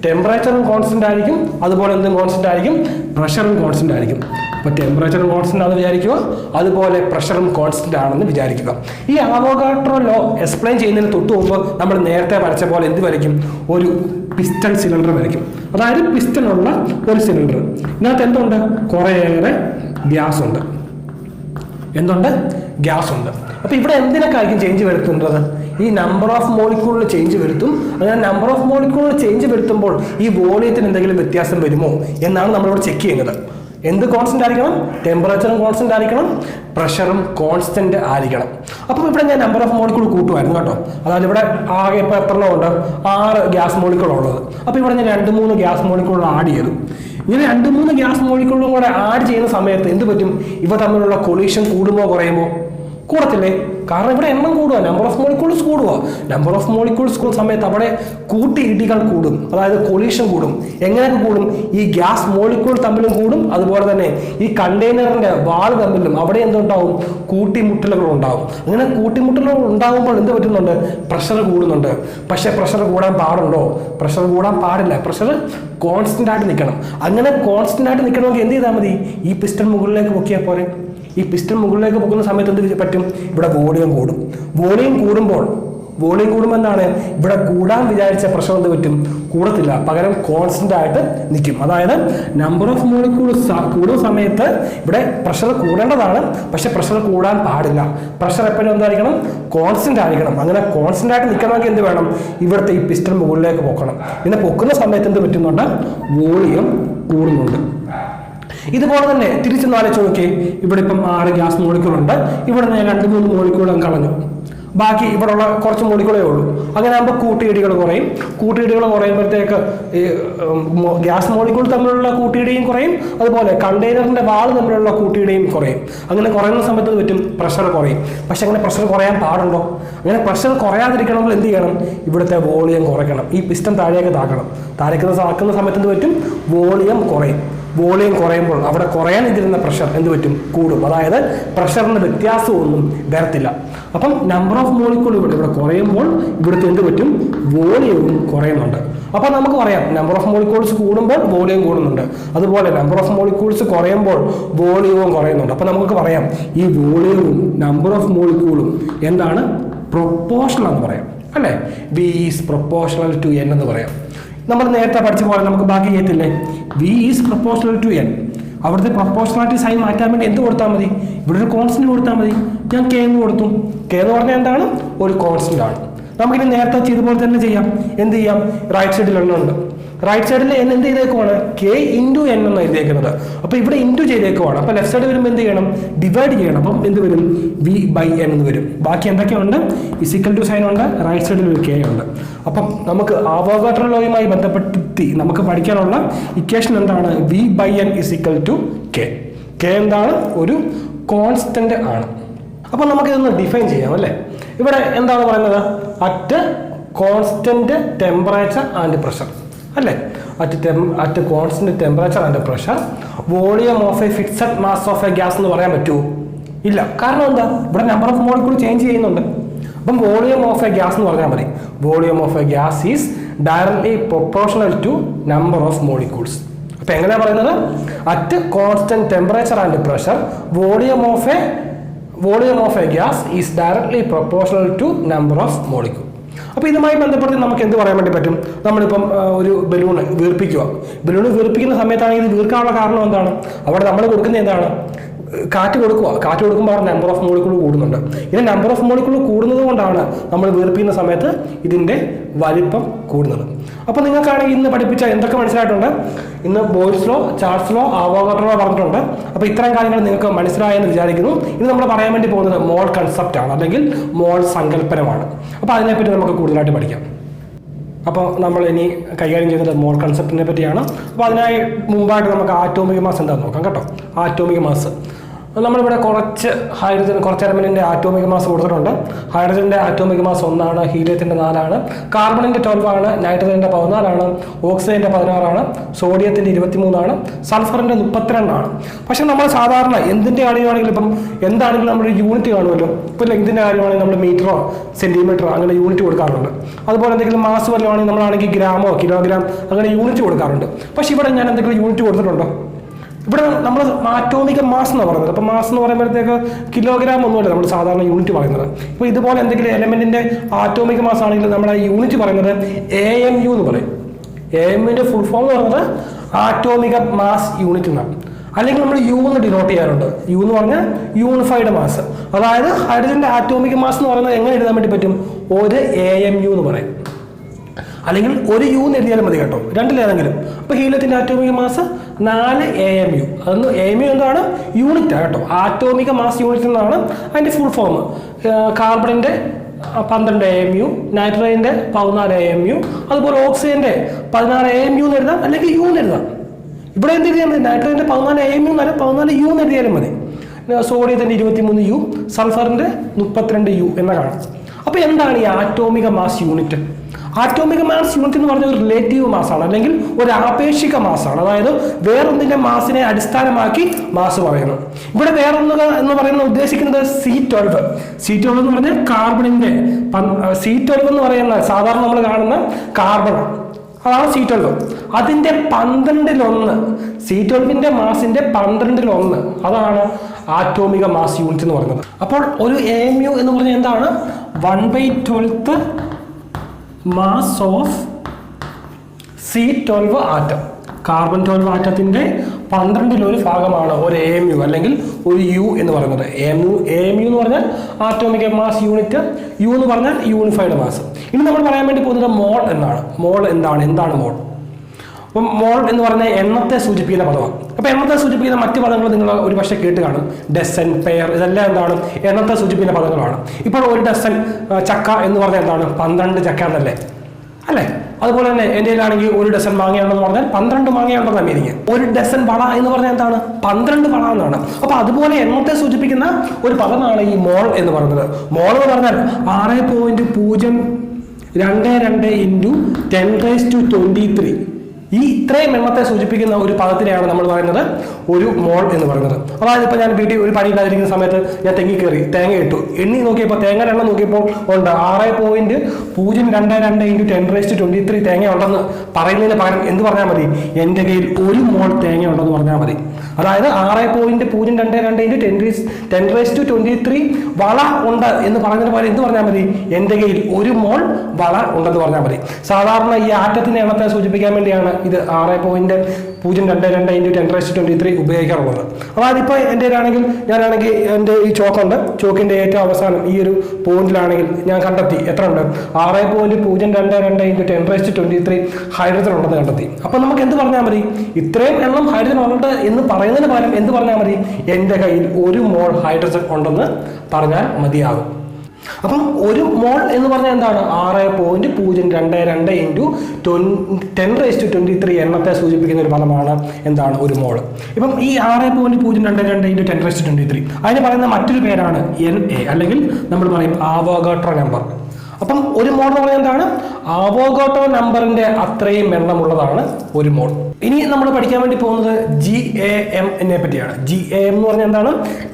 ടെമ്പറേച്ചറും കോൺസ്റ്റന്റ് ആയിരിക്കും, അതുപോലെ എന്തും കോൺസ്റ്റന്റ് ആയിരിക്കും, പ്രഷറും കോൺസ്റ്റന്റ് ആയിരിക്കും. അപ്പോൾ ടെമ്പറേച്ചറും കോൺസ്റ്റന്റ് ആണെന്ന് വിചാരിക്കുക, അതുപോലെ പ്രഷറും കോൺസ്റ്റന്റ് ആണെന്ന് വിചാരിക്കുക. ഈ ആവോഗാഡ്രോ ലോ എക്സ്പ്ലെയിൻ ചെയ്യുന്നതിന് തൊട്ട് മുമ്പ് നമ്മൾ നേരത്തെ വരച്ച പോലെ എന്ത് വരയ്ക്കും? ഒരു പിസ്റ്റൺ സിലിണ്ടർ വരയ്ക്കും. അതായത് പിസ്റ്റൺ ഉള്ള ഒരു സിലിണ്ടർ. ഇതിനകത്ത് എന്തുണ്ട്? കുറേയേറെ ഗ്യാസ് ഉണ്ട്. ഗ്യാസ് ഉണ്ട്. അപ്പൊ ഇവിടെ എന്തിനൊക്കെ ആയിരിക്കും ചേഞ്ച് വരുത്തുന്നത്? ഈ നമ്പർ ഓഫ് മോളിക്യൂളിൽ ചേഞ്ച് വരുത്തും. അങ്ങനെ നമ്പർ ഓഫ് മോളിക്യൂളിൽ ചേഞ്ച് വരുത്തുമ്പോൾ ഈ വോളിയത്തിന് എന്തെങ്കിലും വ്യത്യാസം വരുമോ എന്നാണ് നമ്മളിവിടെ ചെക്ക് ചെയ്യുന്നത്. എന്ത് കോൺസ്റ്റന്റ് ആയിരിക്കണം? ടെമ്പറേച്ചറും കോൺസ്റ്റന്റ് ആയിരിക്കണം, പ്രഷറും കോൺസ്റ്റന്റ് ആയിരിക്കണം. അപ്പം ഇവിടെ ഞാൻ നമ്പർ ഓഫ് മോളിക്യൂൾ കൂട്ടുമായിരുന്നു കേട്ടോ. അതായത് ഇവിടെ ആകെ ഇപ്പോൾ എത്ര ഉണ്ട്? 6 ഗ്യാസ് മോളിക്യൂൾ ഉള്ളത്. അപ്പോൾ ഇവിടെ ഞാൻ 2-3 ഗ്യാസ് മോളിക്യൂൾ ആഡ് ചെയ്തു. ഇങ്ങനെ 2-3 ഗ്യാസ് മോളിക്യൂളും കൂടെ ആഡ് ചെയ്യുന്ന സമയത്ത് എന്ത് പറ്റും? ഇവ തമ്മിലുള്ള കൊളീഷൻ കൂടുമോ കുറയുമോ? കൂടത്തില്ലേ? കാരണം ഇവിടെ എണ്ണം കൂടുക, നമ്പർ ഓഫ് മോളിക്യൂൾസ് കൂടുക. നമ്പർ ഓഫ് മോളിക്യൂൾസ് കൂടുന്ന സമയത്ത് അവിടെ കൂട്ടിയിടികൾ കൂടും, അതായത് കൊളീഷൻ കൂടും. എങ്ങനെയൊക്കെ കൂടും? ഈ ഗ്യാസ് മോളിക്യൂൾ തമ്മിലും കൂടും, അതുപോലെ തന്നെ ഈ കണ്ടെയ്നറിന്റെ വാൾ തമ്മിലും അവിടെ എന്തുണ്ടാവും? കൂട്ടിമുട്ടലുകൾ ഉണ്ടാവും. അങ്ങനെ കൂട്ടിമുട്ടലുകൾ ഉണ്ടാകുമ്പോൾ എന്ത് പറ്റുന്നുണ്ട്? പ്രഷർ കൂടുന്നുണ്ട്. പക്ഷെ പ്രഷർ കൂടാൻ പാടുണ്ടോ? പ്രഷർ കൂടാൻ പാടില്ല. പ്രഷർ കോൺസ്റ്റന്റ് ആയിട്ട് നിൽക്കണം. അങ്ങനെ കോൺസ്റ്റന്റ് ആയിട്ട് നിൽക്കണമെങ്കിൽ എന്ത് ചെയ്താൽ മതി? ഈ പിസ്റ്റൺ മുകളിലേക്ക് പൊക്കിയാൽ പോരെ. ഈ പിസ്റ്റൺ മുകളിലേക്ക് പോകുന്ന സമയത്ത് എന്ത് പറ്റും? ഇവിടെ വോളിയം കൂടും. വോളിയം കൂടുമ്പോൾ എന്താണ്? ഇവിടെ കൂടാൻ വിചാരിച്ച പ്രഷർ എന്ത് പറ്റും? കൂടത്തില്ല, പകരം കോൺസ്റ്റന്റ് ആയിട്ട് നിൽക്കും. അതായത് നമ്പർ ഓഫ് മോളിക്യൂൾസ് കൂടുന്ന സമയത്ത് ഇവിടെ പ്രഷർ കൂടേണ്ടതാണ്, പക്ഷെ പ്രഷർ കൂടാൻ പാടില്ല. പ്രഷർ എപ്പോഴും എന്തായിരിക്കണം? കോൺസ്റ്റന്റ് ആയിരിക്കണം. അങ്ങനെ കോൺസ്റ്റന്റ് ആയിട്ട് നിൽക്കണമെങ്കിൽ എന്ത് വേണം? ഇവിടുത്തെ ഈ പിസ്റ്റൺ മുകളിലേക്ക് പൊക്കണം. ഇങ്ങനെ പൊക്കുന്ന സമയത്ത് എന്ത് പറ്റുന്നുണ്ട്? വോളിയം കൂടുന്നുണ്ട്. ഇതുപോലെ തന്നെ തിരിച്ചൊന്ന് ആലോചിച്ച് നോക്കിയേ. ഇവിടെ ഇപ്പം 6 ഗ്യാസ് മോളിക്യൂൾ ഉണ്ട്. ഇവിടെ ഞാൻ 2-3 മോളിക്യൂൾ കളഞ്ഞു. ബാക്കി ഇവിടെ ഉള്ള കുറച്ച് മോളിക്യൂളേ ഉള്ളൂ. അങ്ങനെ ആകുമ്പോൾ കൂട്ടിയിടികൾ കുറയും. കൂട്ടിയിടികൾ കുറയുമ്പോഴത്തേക്ക് ഈ ഗ്യാസ് മോളിക്യൂൾ തമ്മിലുള്ള കൂട്ടിയിടിയും കുറയും, അതുപോലെ കണ്ടെയ്നറിന്റെ വാൾ തമ്മിലുള്ള കൂട്ടിയിടിയും കുറയും. അങ്ങനെ കുറയുന്ന സമയത്ത് പറ്റും? പ്രഷർ കുറയും. പക്ഷെ അങ്ങനെ പ്രഷർ കുറയാൻ പാടുണ്ടോ? അങ്ങനെ പ്രഷർ കുറയാതിരിക്കണമെങ്കിൽ എന്ത് ചെയ്യണം? ഇവിടുത്തെ വോളിയം കുറയ്ക്കണം. ഈ പിസ്റ്റൺ താഴേക്ക് താക്കുന്ന സമയത്ത് എന്ത് പറ്റും? വോളിയം കുറയും. വോളിയം കുറയുമ്പോൾ അവിടെ കുറയാനിരിക്കുന്ന പ്രഷർ എന്ത് പറ്റും? കൂടും. അതായത് പ്രഷറിന് വ്യത്യാസമൊന്നും വരത്തില്ല. അപ്പം നമ്പർ ഓഫ് മോളിക്യൂൾ ഇവിടെ കുറയുമ്പോൾ ഇവിടുത്തെ എന്ത് പറ്റും? വോളിയവും കുറയുന്നുണ്ട്. അപ്പം നമുക്ക് പറയാം നമ്പർ ഓഫ് മോളിക്യൂൾസ് കൂടുമ്പോൾ വോളിയം കൂടുന്നുണ്ട്, അതുപോലെ നമ്പർ ഓഫ് മോളിക്യൂൾസ് കുറയുമ്പോൾ വോളിയവും കുറയുന്നുണ്ട്. അപ്പം നമുക്ക് പറയാം ഈ വോളിയവും നമ്പർ ഓഫ് മോളിക്യൂളും എന്താണ്? പ്രൊപ്പോർഷണൽ എന്ന് പറയാം, അല്ലേ? V is proportional to N എന്ന് പറയാം. നമ്മൾ നേരത്തെ പഠിച്ച പോലെ നമുക്ക് ബാക്കി ചെയ്യത്തില്ലേ? V is proportional to N. അവിടുത്തെ പ്രൊപ്പോർഷണാലിറ്റി സൈൻ മാറ്റാൻ വേണ്ടി എന്ത് കൊടുത്താൽ മതി? ഇവിടെ ഒരു കോൺസ്റ്റന്റ് കൊടുത്താൽ മതി. ഞാൻ കെ എന്ന് കൊടുത്തു. കെ എന്ന് പറഞ്ഞാൽ എന്താണ്? ഒരു കോൺസ്റ്റന്റ് ആണ്. നമുക്കിനി നേരത്തെ ചെയ്തപോലെ തന്നെ ചെയ്യാം. എന്ത് ചെയ്യാം? റൈറ്റ് സൈഡിൽ എണ്ണമുണ്ട്. റൈറ്റ് സൈഡിൽ n എന്ത് ചെയ്തേക്കുവാണ്? k ഇൻറ്റു n എന്ന് എഴുതിയേക്കുന്നത്. അപ്പോൾ ഇവിടെ ഇൻറ്റു ചെയ്തേക്കുവാണ്. അപ്പോൾ ലെഫ്റ്റ് സൈഡ് വരുമ്പോൾ എന്ത് ചെയ്യണം? ഡിവൈഡ് ചെയ്യണം. അപ്പം എന്ത് വരും? v/n എന്ന് വരും. ബാക്കി എന്തൊക്കെയുണ്ട്? ഇസിക്കൽ ടു സൈൻ ഉണ്ട്, റൈറ്റ് സൈഡിൽ ഒരു k ഉണ്ട്. അപ്പം നമുക്ക് ആവോഗാഡ്രോ ലോയുമായി ബന്ധപ്പെടുത്തി നമുക്ക് പഠിക്കാനുള്ള ഇക്വേഷൻ എന്താണ്? v/n is equal to k. k എന്താണ്? ഒരു കോൺസ്റ്റന്റ് ആണ്. അപ്പം നമുക്കിതൊന്ന് ഡിഫൈൻ ചെയ്യാം, അല്ലേ? ഇവിടെ എന്താണ് പറയുന്നത്? At constant temperature and pressure. അല്ലേ? At constant temperature and pressure volume of a fixed mass of a gas എന്ന് പറയാൻ പറ്റുമോ? ഇല്ല. കാരണം എന്താ? ഇവിടെ നമ്പർ ഓഫ് മോളിക്യൂൾ ചേഞ്ച് ചെയ്യുന്നുണ്ട്. അപ്പം വോളിയം ഓഫ് എ ഗ്യാസ് എന്ന് പറഞ്ഞാൽ മതി. Volume of a gas is directly proportional to number of molecules. അപ്പൊ എങ്ങനെയാ പറയുന്നത്? At constant temperature and pressure volume of a gas is directly proportional to number of molecule. അപ്പോൾ ഇതുമായി ബന്ധപ്പെട്ട് നമുക്ക് എന്ത് പറയാൻ വേണ്ടി പറ്റും? നമ്മളിപ്പം ഒരു ബലൂൺ വീർപ്പിക്കുന്ന സമയത്താണെങ്കിൽ ഇത് വീർക്കാനുള്ള കാരണം എന്താണ്? അവിടെ നമ്മൾ കൊടുക്കുന്ന എന്താണ്? കാറ്റ് കൊടുക്കുമ്പോൾ അവിടെ നമ്പർ ഓഫ് മോളിക്യൂൾ കൂടുന്നുണ്ട്. ഇനി നമ്പർ ഓഫ് മോളിക്യൂൾ കൂടുന്നത് കൊണ്ടാണ് നമ്മൾ വീർപ്പിക്കുന്ന സമയത്ത് ഇതിൻ്റെ വലിപ്പം കൂടുന്നത്. അപ്പോൾ നിങ്ങൾക്കാണെങ്കിൽ ഇന്ന് പഠിപ്പിച്ച എന്തൊക്കെ മനസ്സിലായിട്ടുണ്ട്? ഇന്ന് Boyle's law, Charles law, Avogadro പറഞ്ഞിട്ടുണ്ട്. അപ്പോൾ ഇത്തരം കാര്യങ്ങൾ നിങ്ങൾക്ക് മനസ്സിലായെന്ന് വിചാരിക്കുന്നു. ഇന്ന് നമ്മൾ പറയാൻ വേണ്ടി പോകുന്നത് മോൾ കൺസെപ്റ്റ് ആണ്, അല്ലെങ്കിൽ മോൾ സങ്കല്പനമാണ്. അപ്പോൾ അതിനെപ്പറ്റി നമുക്ക് കൂടുതലായിട്ട് പഠിക്കാം. അപ്പോൾ നമ്മൾ ഇനി കൈകാര്യം ചെയ്യുന്നത് മോൾ കൺസെപ്റ്റിനെ പറ്റിയാണ്. അപ്പോൾ അതിനായി മുമ്പായിട്ട് നമുക്ക് ആറ്റോമിക് മാസ് എന്താണെന്ന് നോക്കാം കേട്ടോ. ആറ്റോമിക് മാസ് നമ്മളിവിടെ കുറച്ച് എലമെന്റിന്റെ ആറ്റോമിക് മാസ് കൊടുത്തിട്ടുണ്ട്. ഹൈഡ്രജന്റെ ആറ്റോമിക് മാസ് 1 ആണ്, ഹീലിയത്തിന്റെ 4 ആണ്, കാർബണിന്റെ 12 ആണ്, നൈട്രജന്റെ 14 ആണ്, ഓക്സിജന്റെ 16 ആണ്, സോഡിയത്തിന്റെ 23 ആണ്, സൾഫറിന്റെ 32 ആണ്. പക്ഷെ നമ്മൾ സാധാരണ എന്തിന്റെ കാര്യമാണെങ്കിലും ഇപ്പം എന്താണെങ്കിലും നമ്മൾ യൂണിറ്റ് കാണുമല്ലോ. ഇപ്പം ലെങ്തിന്റെ കാര്യമാണെങ്കിൽ നമ്മൾ മീറ്ററോ സെന്റിമീറ്ററോ അങ്ങനെ യൂണിറ്റ് കൊടുക്കാറുണ്ട്. അതുപോലെ എന്തെങ്കിലും മാസ് വല്ലതുമാണെങ്കിൽ നമ്മളാണെങ്കിൽ ഗ്രാമോ കിലോഗ്രാം അങ്ങനെ യൂണിറ്റ് കൊടുക്കാറുണ്ട്. പക്ഷെ ഇവിടെ ഞാൻ എന്തെങ്കിലും യൂണിറ്റ് കൊടുത്തിട്ടുണ്ടോ? ഇവിടെ നമ്മൾ ആറ്റോമിക മാസ് എന്ന് പറയുന്നത്. അപ്പം മാസ് എന്ന് പറയുമ്പോഴത്തേക്ക് കിലോഗ്രാം ഒന്നുമല്ല നമ്മൾ സാധാരണ യൂണിറ്റ് പറയുന്നത്. ഇപ്പോൾ ഇതുപോലെ എന്തെങ്കിലും എലമെന്റിന്റെ ആറ്റോമിക മാസ് ആണെങ്കിൽ നമ്മൾ യൂണിറ്റ് പറയുന്നത് AMU എന്ന് പറയും. AMUവിന്റെ ഫുൾ ഫോം എന്ന് പറയുന്നത് ആറ്റോമിക മാസ് യൂണിറ്റ് എന്നാണ്. അല്ലെങ്കിൽ നമ്മൾ യു എന്ന് ഡിനോട്ട് ചെയ്യാറുണ്ട്. യു എന്ന് പറഞ്ഞാൽ യൂണിഫൈഡ് മാസ്. അതായത് ഹൈഡ്രജന്റെ ആറ്റോമിക മാസ് എന്ന് പറയുന്നത് എങ്ങനെ എഴുതാൻ വേണ്ടി പറ്റും? ഒരു AMU എന്ന് പറയും, അല്ലെങ്കിൽ ഒരു യു എന്ന് എഴുതിയാലും മതി കേട്ടോ, രണ്ടിലേതെങ്കിലും. അപ്പോൾ ഹീലിയത്തിന്റെ ആറ്റോമിക മാസ് 4 AMU. അതൊന്ന് AMU എന്താണ്? യൂണിറ്റാണ് കേട്ടോ. ആറ്റോമിക മാസ് യൂണിറ്റ് എന്നാണ് അതിന്റെ ഫുൾ ഫോം. കാർബണിന്റെ 12 AMU, നൈട്രജന്റെ 14 AMU, അതുപോലെ ഓക്സിജന്റെ 16 AMU എന്ന് എഴുതാം, അല്ലെങ്കിൽ യു എന്ന് എഴുതാം. ഇവിടെ എന്ത് എഴുതിയാൽ മതി? നൈട്രജന്റെ 14 AMU എന്നല്ല, 14 യു എന്ന് എഴുതിയാലും മതി. സോഡിയത്തിന്റെ 23 യു, സൾഫറിന്റെ 32 യു എന്ന കാണാം. അപ്പോൾ എന്താണ് ഈ ആറ്റോമിക മാസ് യൂണിറ്റ്? ആറ്റോമിക മാസ് യൂണിറ്റ് എന്ന് പറഞ്ഞ ഒരു റിലേറ്റീവ് മാസാണ്, അല്ലെങ്കിൽ ഒരു ആപേക്ഷിക മാസാണ്. അതായത് വേറൊന്നിന്റെ മാസിനെ അടിസ്ഥാനമാക്കി മാസ് പറയുന്നു. ഇവിടെ വേറൊന്ന് എന്ന് പറയുന്നത് ഉദ്ദേശിക്കുന്നത് C12 എന്ന് പറഞ്ഞാൽ കാർബണിന്റെ C12 എന്ന് പറയുന്ന സാധാരണ നമ്മൾ കാണുന്ന കാർബൺ, അതാണ് C12. അതിന്റെ 12 C12ന്റെ മാസിന്റെ 12 അതാണ് ആറ്റോമിക മാസ് യൂണിറ്റ് എന്ന് പറയുന്നത്. അപ്പോൾ ഒരു AMU എന്ന് പറഞ്ഞാൽ എന്താണ്? 1/12 mass of C12 atom. Carbon 12 ആറ്റത്തിന്റെ 12 ഭാഗമാണ് ഒരു AMU അല്ലെങ്കിൽ ഒരു യു എന്ന് പറയുന്നത്. AMU എന്ന് പറഞ്ഞാൽ ആറ്റോമിക് മാസ് യൂണിറ്റ്, യു എന്ന് പറഞ്ഞാൽ യൂണിഫൈഡ് മാസ്. ഇനി നമ്മൾ പറയാൻ വേണ്ടി പോകുന്നത് മോൾ എന്നാണ്. മോൾ എന്താണ് മോൾ? അപ്പം മോൾ എന്ന് പറഞ്ഞാൽ എണ്ണത്തെ സൂചിപ്പിക്കുന്ന പദമാണ്. അപ്പോൾ എണ്ണത്തെ സൂചിപ്പിക്കുന്ന മറ്റ് പദങ്ങൾ നിങ്ങൾ ഒരു പക്ഷേ കേട്ട് കാണും. ഡസൻ, പെയർ, ഇതെല്ലാം എന്താണ്? എണ്ണത്തെ സൂചിപ്പിക്കുന്ന പദങ്ങളാണ്. ഇപ്പോൾ ഒരു ഡസൻ ചക്ക എന്ന് പറഞ്ഞാൽ എന്താണ്? 12 ചക്ക എന്നല്ലേ, അല്ലേ? അതുപോലെ തന്നെ എൻ്റെ കയ്യിലാണെങ്കിൽ ഒരു ഡസൻ മാങ്ങയുണ്ടെന്ന് പറഞ്ഞാൽ 12 മാങ്ങയുണ്ടെന്ന് അമേരിക്ക. ഒരു ഡസൻ വള എന്ന് പറഞ്ഞാൽ എന്താണ്? 12 വള എന്നാണ്. അപ്പൊ അതുപോലെ എണ്ണത്തെ സൂചിപ്പിക്കുന്ന ഒരു പദമാണ് ഈ മോൾ എന്ന് പറയുന്നത്. മോൾ എന്ന് പറഞ്ഞാൽ 6.022 × 10⁻23. ഈ ഇത്രയും എണ്ണത്തെ സൂചിപ്പിക്കുന്ന ഒരു പദത്തിനെയാണ് നമ്മൾ പറയുന്നത് ഒരു മോൾ എന്ന് പറയുന്നത്. അതായത് ഇപ്പോൾ ഞാൻ വീട്ടിൽ ഒരു പണിയില്ലാതിരിക്കുന്ന സമയത്ത് ഞാൻ തേങ്ങ ഇട്ടു, എണ്ണി നോക്കിയപ്പോൾ തേങ്ങയുടെ എണ്ണം നോക്കിയപ്പോൾ ഉണ്ട് 6.022 × 10⁻23 തേങ്ങ ഉണ്ടെന്ന് പറയുന്നതിന് പകരം എന്ത് പറഞ്ഞാൽ മതി? എൻ്റെ കയ്യിൽ ഒരു മോൾ തേങ്ങ ഉണ്ടെന്ന് പറഞ്ഞാൽ മതി. അതായത് 6.022 × 10⁻23 വള ഉണ്ട് എന്ന് പറയുന്നതിന് പകരം എന്ത് പറഞ്ഞാൽ മതി? എൻ്റെ കയ്യിൽ ഒരു മോൾ വള ഉണ്ടെന്ന് പറഞ്ഞാൽ മതി. സാധാരണ ഈ ആറ്റത്തിന്റെ എണ്ണത്തെ സൂചിപ്പിക്കാൻ വേണ്ടിയാണ് ഇത് 6.022 × 10⁻23 ഉപയോഗിക്കാറുള്ളത്. അതായത് ഇപ്പോൾ എൻ്റെ ഞാനാണെങ്കിൽ എൻ്റെ ഈ ചോക്കുണ്ട്, ചോക്കിന്റെ ഏറ്റവും അവസാനം ഈ ഒരു പോയിന്റിലാണെങ്കിൽ ഞാൻ കണ്ടെത്തി എത്ര ഉണ്ട്? 6.022 × 10⁻23 ഹൈഡ്രജൻ ഉണ്ടെന്ന് കണ്ടെത്തി. അപ്പൊ നമുക്ക് എന്ത് പറഞ്ഞാൽ മതി? ഇത്രയും എണ്ണം ഹൈഡ്രജൻ ഉണ്ട് എന്ന് പറയുന്നതിന് പകരം എന്ത് പറഞ്ഞാൽ മതി? എൻ്റെ കയ്യിൽ ഒരു മോൾ ഹൈഡ്രജൻ ഉണ്ടെന്ന് പറഞ്ഞാൽ മതിയാകും. അപ്പം ഒരു മോൾ എന്ന് പറഞ്ഞാൽ എന്താണ്? 6.022 × 10⁻23 എണ്ണത്തെ സൂചിപ്പിക്കുന്ന ഒരു പദമാണ് എന്താണ്? ഒരു മോൾ. ഇപ്പം ഈ 6.022 × 10⁻23 അതിന് പറയുന്ന മറ്റൊരു പേരാണ് NA, അല്ലെങ്കിൽ നമ്മൾ പറയും അവോഗാഡ്രോ നമ്പർ. അപ്പം ഒരു മോൾ എന്ന് പറയുന്നത് എന്താണ്? അവോഗാഡ്രോ നമ്പറിന്റെ അത്രയും എണ്ണമുള്ളതാണ് ഒരു മോൾ. ഇനി നമ്മൾ പഠിക്കാൻ വേണ്ടി പോകുന്നത് GAM നെ പറ്റിയാണ്. GAM എന്ന് പറഞ്ഞാൽ എന്താണ്?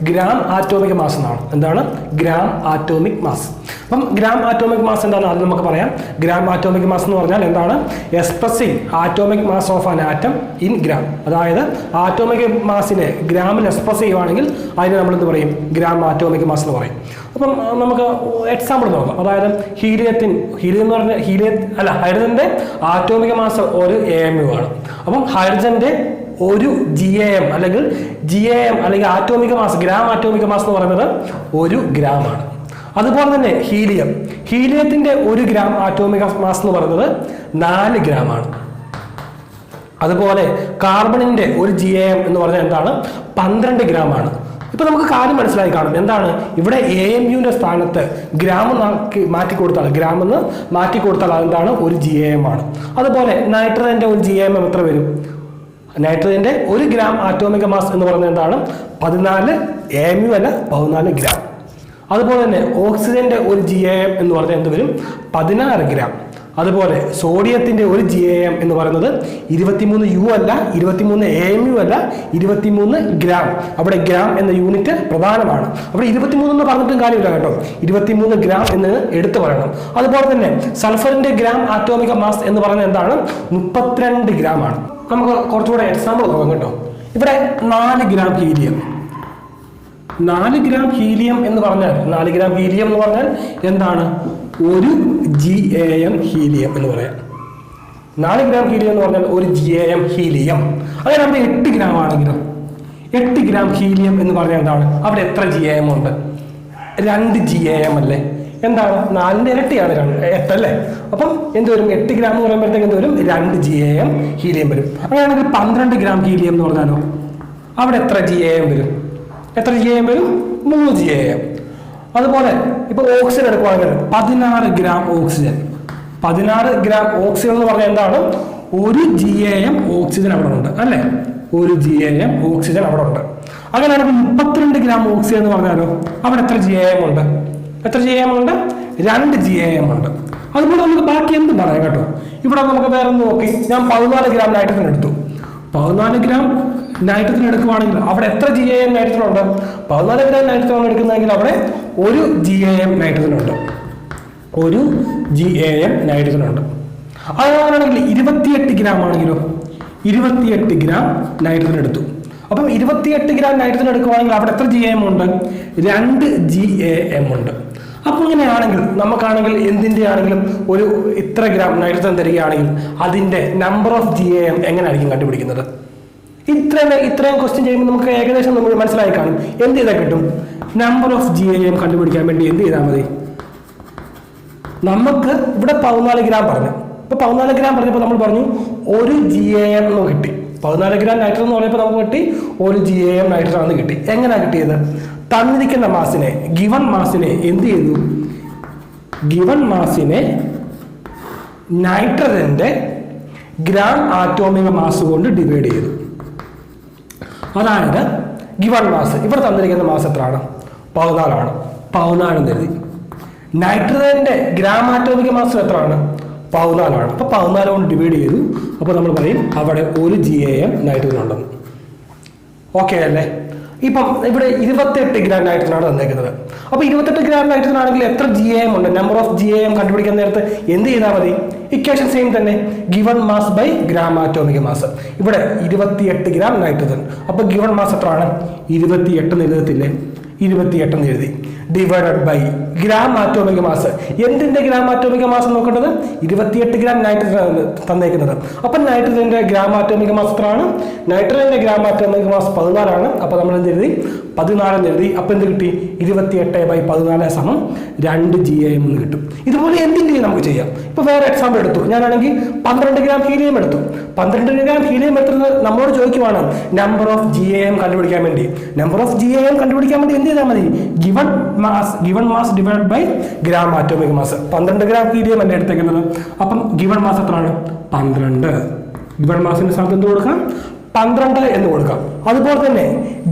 ഗ്രാം ആറ്റോമിക് മാസ് എന്നാണ്. എന്താണ്? Gram atomic mass. അപ്പം ഗ്രാം ആറ്റോമിക് മാസ് എന്താണ് അത് നമുക്ക് പറയാം. ഗ്രാം ആറ്റോമിക് മാസ് എന്ന് പറഞ്ഞാൽ എന്താണ്? Expressing atomic mass of an atom in gram. അതായത് ആറ്റോമിക് മാസിനെ ഗ്രാമിൽ എക്സ്പ്രസ് ചെയ്യുവാണെങ്കിൽ അതിന് നമ്മൾ എന്ത് പറയും? ഗ്രാം ആറ്റോമിക് മാസ് എന്ന് പറയും. അപ്പം നമുക്ക് എക്സാമ്പിൾ നോക്കാം. അതായത് ഹീലിയം എന്ന് പറഞ്ഞാൽ ഹൈഡ്രജന്റെ ആറ്റോമിക മാസ് ഒരു AMU ആണ്. അപ്പം ഹൈഡ്രജന്റെ ഒരു GAM അല്ലെങ്കിൽ ആറ്റോമിക മാസ്, ഗ്രാം ആറ്റോമിക മാസ് എന്ന് പറയുന്നത് 1 ഗ്രാം ആണ്. അതുപോലെ തന്നെ ഹീലിയത്തിന്റെ 1 ഗ്രാം ആറ്റോമിക മാസ് എന്ന് പറയുന്നത് 4 ഗ്രാം ആണ്. അതുപോലെ കാർബണിന്റെ ഒരു GAM എന്ന് പറഞ്ഞാൽ എന്താണ്? 12 ഗ്രാം ആണ്. ഇപ്പൊ നമുക്ക് കാര്യം മനസ്സിലായി കാണും. എന്താണ് ഇവിടെ AMUന്റെ സ്ഥാനത്ത് ഗ്രാം മാറ്റി കൊടുത്താൽ അതെന്താണ്? 1 GAM ആണ്. അതുപോലെ നൈട്രജന്റെ ഒരു GAM എത്ര വരും? നൈട്രജന്റെ 1 ഗ്രാം ആറ്റോമിക മാസ് എന്ന് പറയുന്നത് എന്താണ്? 14 AMU അല്ല 14 ഗ്രാം. അതുപോലെ തന്നെ ഓക്സിജന്റെ ഒരു GAM എന്ന് പറഞ്ഞാൽ എന്ത് വരും? 16 ഗ്രാം. അതുപോലെ സോഡിയത്തിന്റെ ഒരു GAM എന്ന് പറയുന്നത് 23 U അല്ല, 23 AMU അല്ല, 23 ഗ്രാം. അവിടെ ഗ്രാം എന്ന യൂണിറ്റ് പ്രധാനമാണ്. അവിടെ 23 എന്ന് പറഞ്ഞിട്ടും കാര്യമില്ല കേട്ടോ, 23 ഗ്രാം എന്ന് എടുത്തു പറയണം. അതുപോലെ തന്നെ സൾഫറിന്റെ ഗ്രാം ആറ്റോമിക മാസ് എന്ന് പറയുന്നത് എന്താണ്? 32 ഗ്രാം ആണ്. നമുക്ക് കുറച്ചുകൂടെ എക്സാമ്പിൾ നോക്കാം കേട്ടോ. ഇവിടെ 4 ഗ്രാം ഹീലിയം. 4 ഗ്രാം ഹീലിയം എന്ന് പറഞ്ഞാൽ എന്താണ്? 1 GAM ഹീലിയം എന്ന് പറയാം. 4 ഗ്രാം ഹീലിയം എന്ന് പറഞ്ഞാൽ 1 GAM ഹീലിയം. അങ്ങനെ അവിടെ 8 ഗ്രാം ആണെങ്കിലും 8 ഗ്രാം ഹീലിയം എന്ന് പറഞ്ഞാൽ എന്താണ്? അവിടെ എത്ര GAM ഉണ്ട്? 2 GAM അല്ലേ? എന്താണ്? 4ന്റെ ഇരട്ടിയാണ് 8 അല്ലേ? അപ്പം എന്ത് വരും? 8 ഗ്രാം എന്ന് പറയുമ്പോഴത്തേക്ക് എന്ത് വരും? 2 GAM ഹീലിയം വരും. അങ്ങനെയാണെങ്കിൽ 12 ഗ്രാം ഹീലിയം എന്ന് പറഞ്ഞാലോ അവിടെ എത്ര GAM വരും? 3 GAM. അതുപോലെ ഇപ്പൊ ഓക്സിജൻ എടുക്കുവാണെങ്കിൽ 16 ഗ്രാം ഓക്സിജൻ. 16 ഗ്രാം ഓക്സിജൻ എന്ന് പറഞ്ഞാൽ എന്താണ്? 1 GAM ഓക്സിജൻ അവിടെ ഉണ്ട് അല്ലെ? 1 GAM ഓക്സിജൻ അവിടെ ഉണ്ട്. അങ്ങനെയാണെങ്കിൽ 32 ഗ്രാം ഓക്സിജൻ എന്ന് പറഞ്ഞാലോ അവിടെ എത്ര GAM ഉണ്ട്? 2 GAM ഉണ്ട്. അതുപോലെ നമുക്ക് ബാക്കി എന്തും പറയാം കേട്ടോ. ഇവിടെ നമുക്ക് വേറെ ഒന്ന് നോക്കി. ഞാൻ 14 ഗ്രാം നൈട്രജൻ എടുത്തു. 14 ഗ്രാം നൈട്രജൻ എടുക്കുവാണെങ്കിൽ അവിടെ എത്ര GAM നൈട്രജൻ ഉണ്ട്? 14 ഗ്രാം നൈട്രജൻ എടുക്കുന്നതെങ്കിൽ അവിടെ 1 GAM നൈട്രജൻ ഉണ്ട്. 1 GAM നൈട്രജൻ ഉണ്ട്. അങ്ങനെയാണെങ്കിൽ 28 ഗ്രാം ആണെങ്കിലോ 28 ഗ്രാം നൈട്രജൻ എടുത്തു. അപ്പം 28 ഗ്രാം നൈട്രജൻ എടുക്കുവാണെങ്കിൽ അവിടെ എത്ര GAM ഉണ്ട്? 2 GAM ഉണ്ട്. അപ്പോൾ ഇങ്ങനെയാണെങ്കിൽ നമുക്കാണെങ്കിൽ എന്തിൻ്റെ ആണെങ്കിലും ഒരു ഇത്ര ഗ്രാം നൈട്രജൻ തരികയാണെങ്കിൽ അതിൻ്റെ നമ്പർ ഓഫ് GAM എങ്ങനെയായിരിക്കും കണ്ടുപിടിക്കുന്നത്? ഇത്രയും ക്വസ്റ്റ്യൻ ചെയ്യുമ്പോൾ നമുക്ക് ഏകദേശം നമ്മൾ മനസ്സിലായി കാണും. എന്ത് ചെയ്താൽ കിട്ടും? നമ്പർ ഓഫ് GAM കണ്ടുപിടിക്കാൻ വേണ്ടി എന്ത് ചെയ്താൽ മതി? നമുക്ക് ഇവിടെ 14 ഗ്രാം പറഞ്ഞു. ഇപ്പൊ 14 ഗ്രാം പറഞ്ഞപ്പോൾ നമ്മൾ പറഞ്ഞു 1 GAM എന്ന് കിട്ടി. 14 ഗ്രാം നൈട്രജൻ എന്ന് പറഞ്ഞപ്പോൾ നമുക്ക് കിട്ടി 1 GAM നൈട്രജൻ എന്ന് കിട്ടി. എങ്ങനെയാണ് കിട്ടിയത്? തന്നിരിക്കുന്ന മാസിനെ, ഗിവൺ മാസിനെ എന്ത് ചെയ്തു? ഗിവൺ മാസിനെ നൈട്രജന്റെ ഗ്രാം ആറ്റോമിക മാസ് കൊണ്ട് ഡിവൈഡ് ചെയ്തു. അതായത് ഗിവൺ മാസ് ഇവിടെ തന്നിരിക്കുന്ന മാസ് എത്രയാണ്? 14 ആണ്. 14 എന്ന് എഴുതി. നൈട്രജന്റെ ഗ്രാം ആറ്റോമിക മാസ് എത്രയാണ്? 14 ആണ്. അപ്പൊ 14 കൊണ്ട് ഡിവൈഡ് ചെയ്തു. അപ്പൊ നമ്മൾ പറയും അവിടെ 1 GAM നൈട്രജൻ ഉണ്ടെന്ന്. ഓക്കെ അല്ലേ? ഇപ്പം ഇവിടെ 28 ഗ്രാം നൈട്രജൻ ആണ് തന്നേക്കുന്നത്. അപ്പൊ 28 ഗ്രാം നൈട്രജൻ ആണെങ്കിൽ എത്ര GAM ഉണ്ട്? നമ്പർ ഓഫ് GAM കണ്ടുപിടിക്കാൻ നേരത്ത് എന്ത് ചെയ്താൽ മതി? ഇക്വേഷൻ സെയിം തന്നെ, given mass by gram atomic mass. ഇവിടെ 28 ഗ്രാം നൈട്രജൻ. അപ്പൊ ഗിവൺ മാസ് എത്രയാണ്? 28 എന്ന് എഴുതത്തില്ലേ? 28 എന്ന് എഴുതി. Divided by gram atomic mass. എന്തിന്റെ ഗ്രാം ആറ്റോമിക മാസ് നോക്കേണ്ടത്? 28 ഗ്രാം നൈട്രജൻ തന്നേക്കുന്നത്. അപ്പൊ നൈട്രജന്റെ ഗ്രാം ആറ്റോമിക മാസ് എത്രയാണ്? നൈട്രജന്റെ ഗ്രാം ആറ്റോമിക മാസ് 14 ആണ്. അപ്പൊ നമ്മൾ എന്ത് എഴുതി? 14 എന്ന് എഴുതി. അപ്പൊ എന്ത് കിട്ടി? 28/14 സമം 2 GAM എന്ന് കിട്ടും. ഇതുപോലെ എന്തിന്റെ നമുക്ക് ചെയ്യാം. ഇപ്പൊ വേറെ എക്സാമ്പിൾ എടുത്തു. ഞാനാണെങ്കിൽ 12 ഗ്രാം ഹീലിയം എടുത്തു. 12 ഗ്രാം ഹീലിയം എടുത്തത് നമ്മളോട് ചോദിക്കുവാണ് നമ്പർ ഓഫ് GAM കണ്ടുപിടിക്കാൻ വേണ്ടി. നമ്പർ ഓഫ് GAM കണ്ടുപിടിക്കാൻ വേണ്ടി എന്ത് ചെയ്താൽ മതി? Given mass divide by gram atomic mass. 12 gram helium അല്ലേ എടുത്തേക്കുന്നത്. അപ്പം ഗിവൺ മാസ് എത്രയാണ്? 12. ഗിവൺ മാസിന്റെ സ്ഥാനത്ത് എന്ത് കൊടുക്കാം? 12 എന്ന് കൊടുക്കാം. അതുപോലെ തന്നെ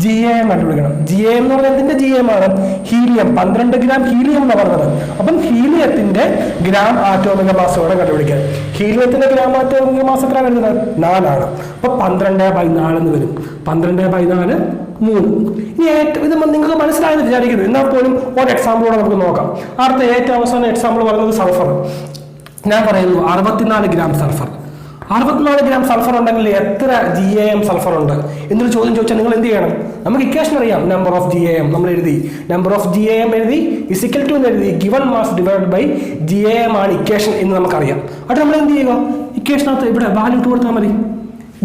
GAM കണ്ടുപിടിക്കണം. GAM എന്ന് പറഞ്ഞാൽ എന്തിന്റെ GAM ആണ്? ഹീലിയം. 12 ഗ്രാം ഹീലിയം എന്ന് പറഞ്ഞത്. അപ്പം ഹീലിയത്തിന്റെ ഗ്രാം ആറ്റോമിക മാസ് ഇവിടെ കണ്ടുപിടിക്കാൻ. ഹീലിയത്തിന്റെ ഗ്രാം ആറ്റോമിക മാസ് എത്ര വരുന്നത്? 4 ആണ്. അപ്പൊ 12/4 എന്ന് വരും. 12/4 3. ഇനി ഇത് നിങ്ങൾക്ക് മനസ്സിലായെന്ന് വിചാരിക്കുന്നു. എന്നാൽ പോലും ഒരു എക്സാമ്പിളോടെ നമുക്ക് നോക്കാം. അടുത്ത ഏറ്റവും അവസാന എക്സാമ്പിൾ പറയുന്നത് സൾഫർ. ഞാൻ പറയുന്നു 64 ഗ്രാം സൾഫർ. 64 ഗ്രാം സൾഫർ ഉണ്ടെങ്കിൽ എത്ര GAM സൾഫർ ഉണ്ട് എന്നൊരു ചോദ്യം ചോദിച്ചാൽ നിങ്ങൾ എന്ത് ചെയ്യണം? നമുക്ക് ഇക്വേഷൻ അറിയാം. നമ്പർ ഓഫ് GAM നമ്മൾ എഴുതി. നമ്പർ ഓഫ് GAM എഴുതി ഇസിക്കൽ ടു എന്ന് എഴുതി. Given mass divide by GAM ആണ് ഇക്വേഷൻ എന്ന് നമുക്കറിയാം. അത് നമ്മൾ എന്ത് ചെയ്യുക? ഇക്വേഷനകത്ത് ഇവിടെ വാല്യൂ ഇട്ട് കൊടുത്താൽ മതി.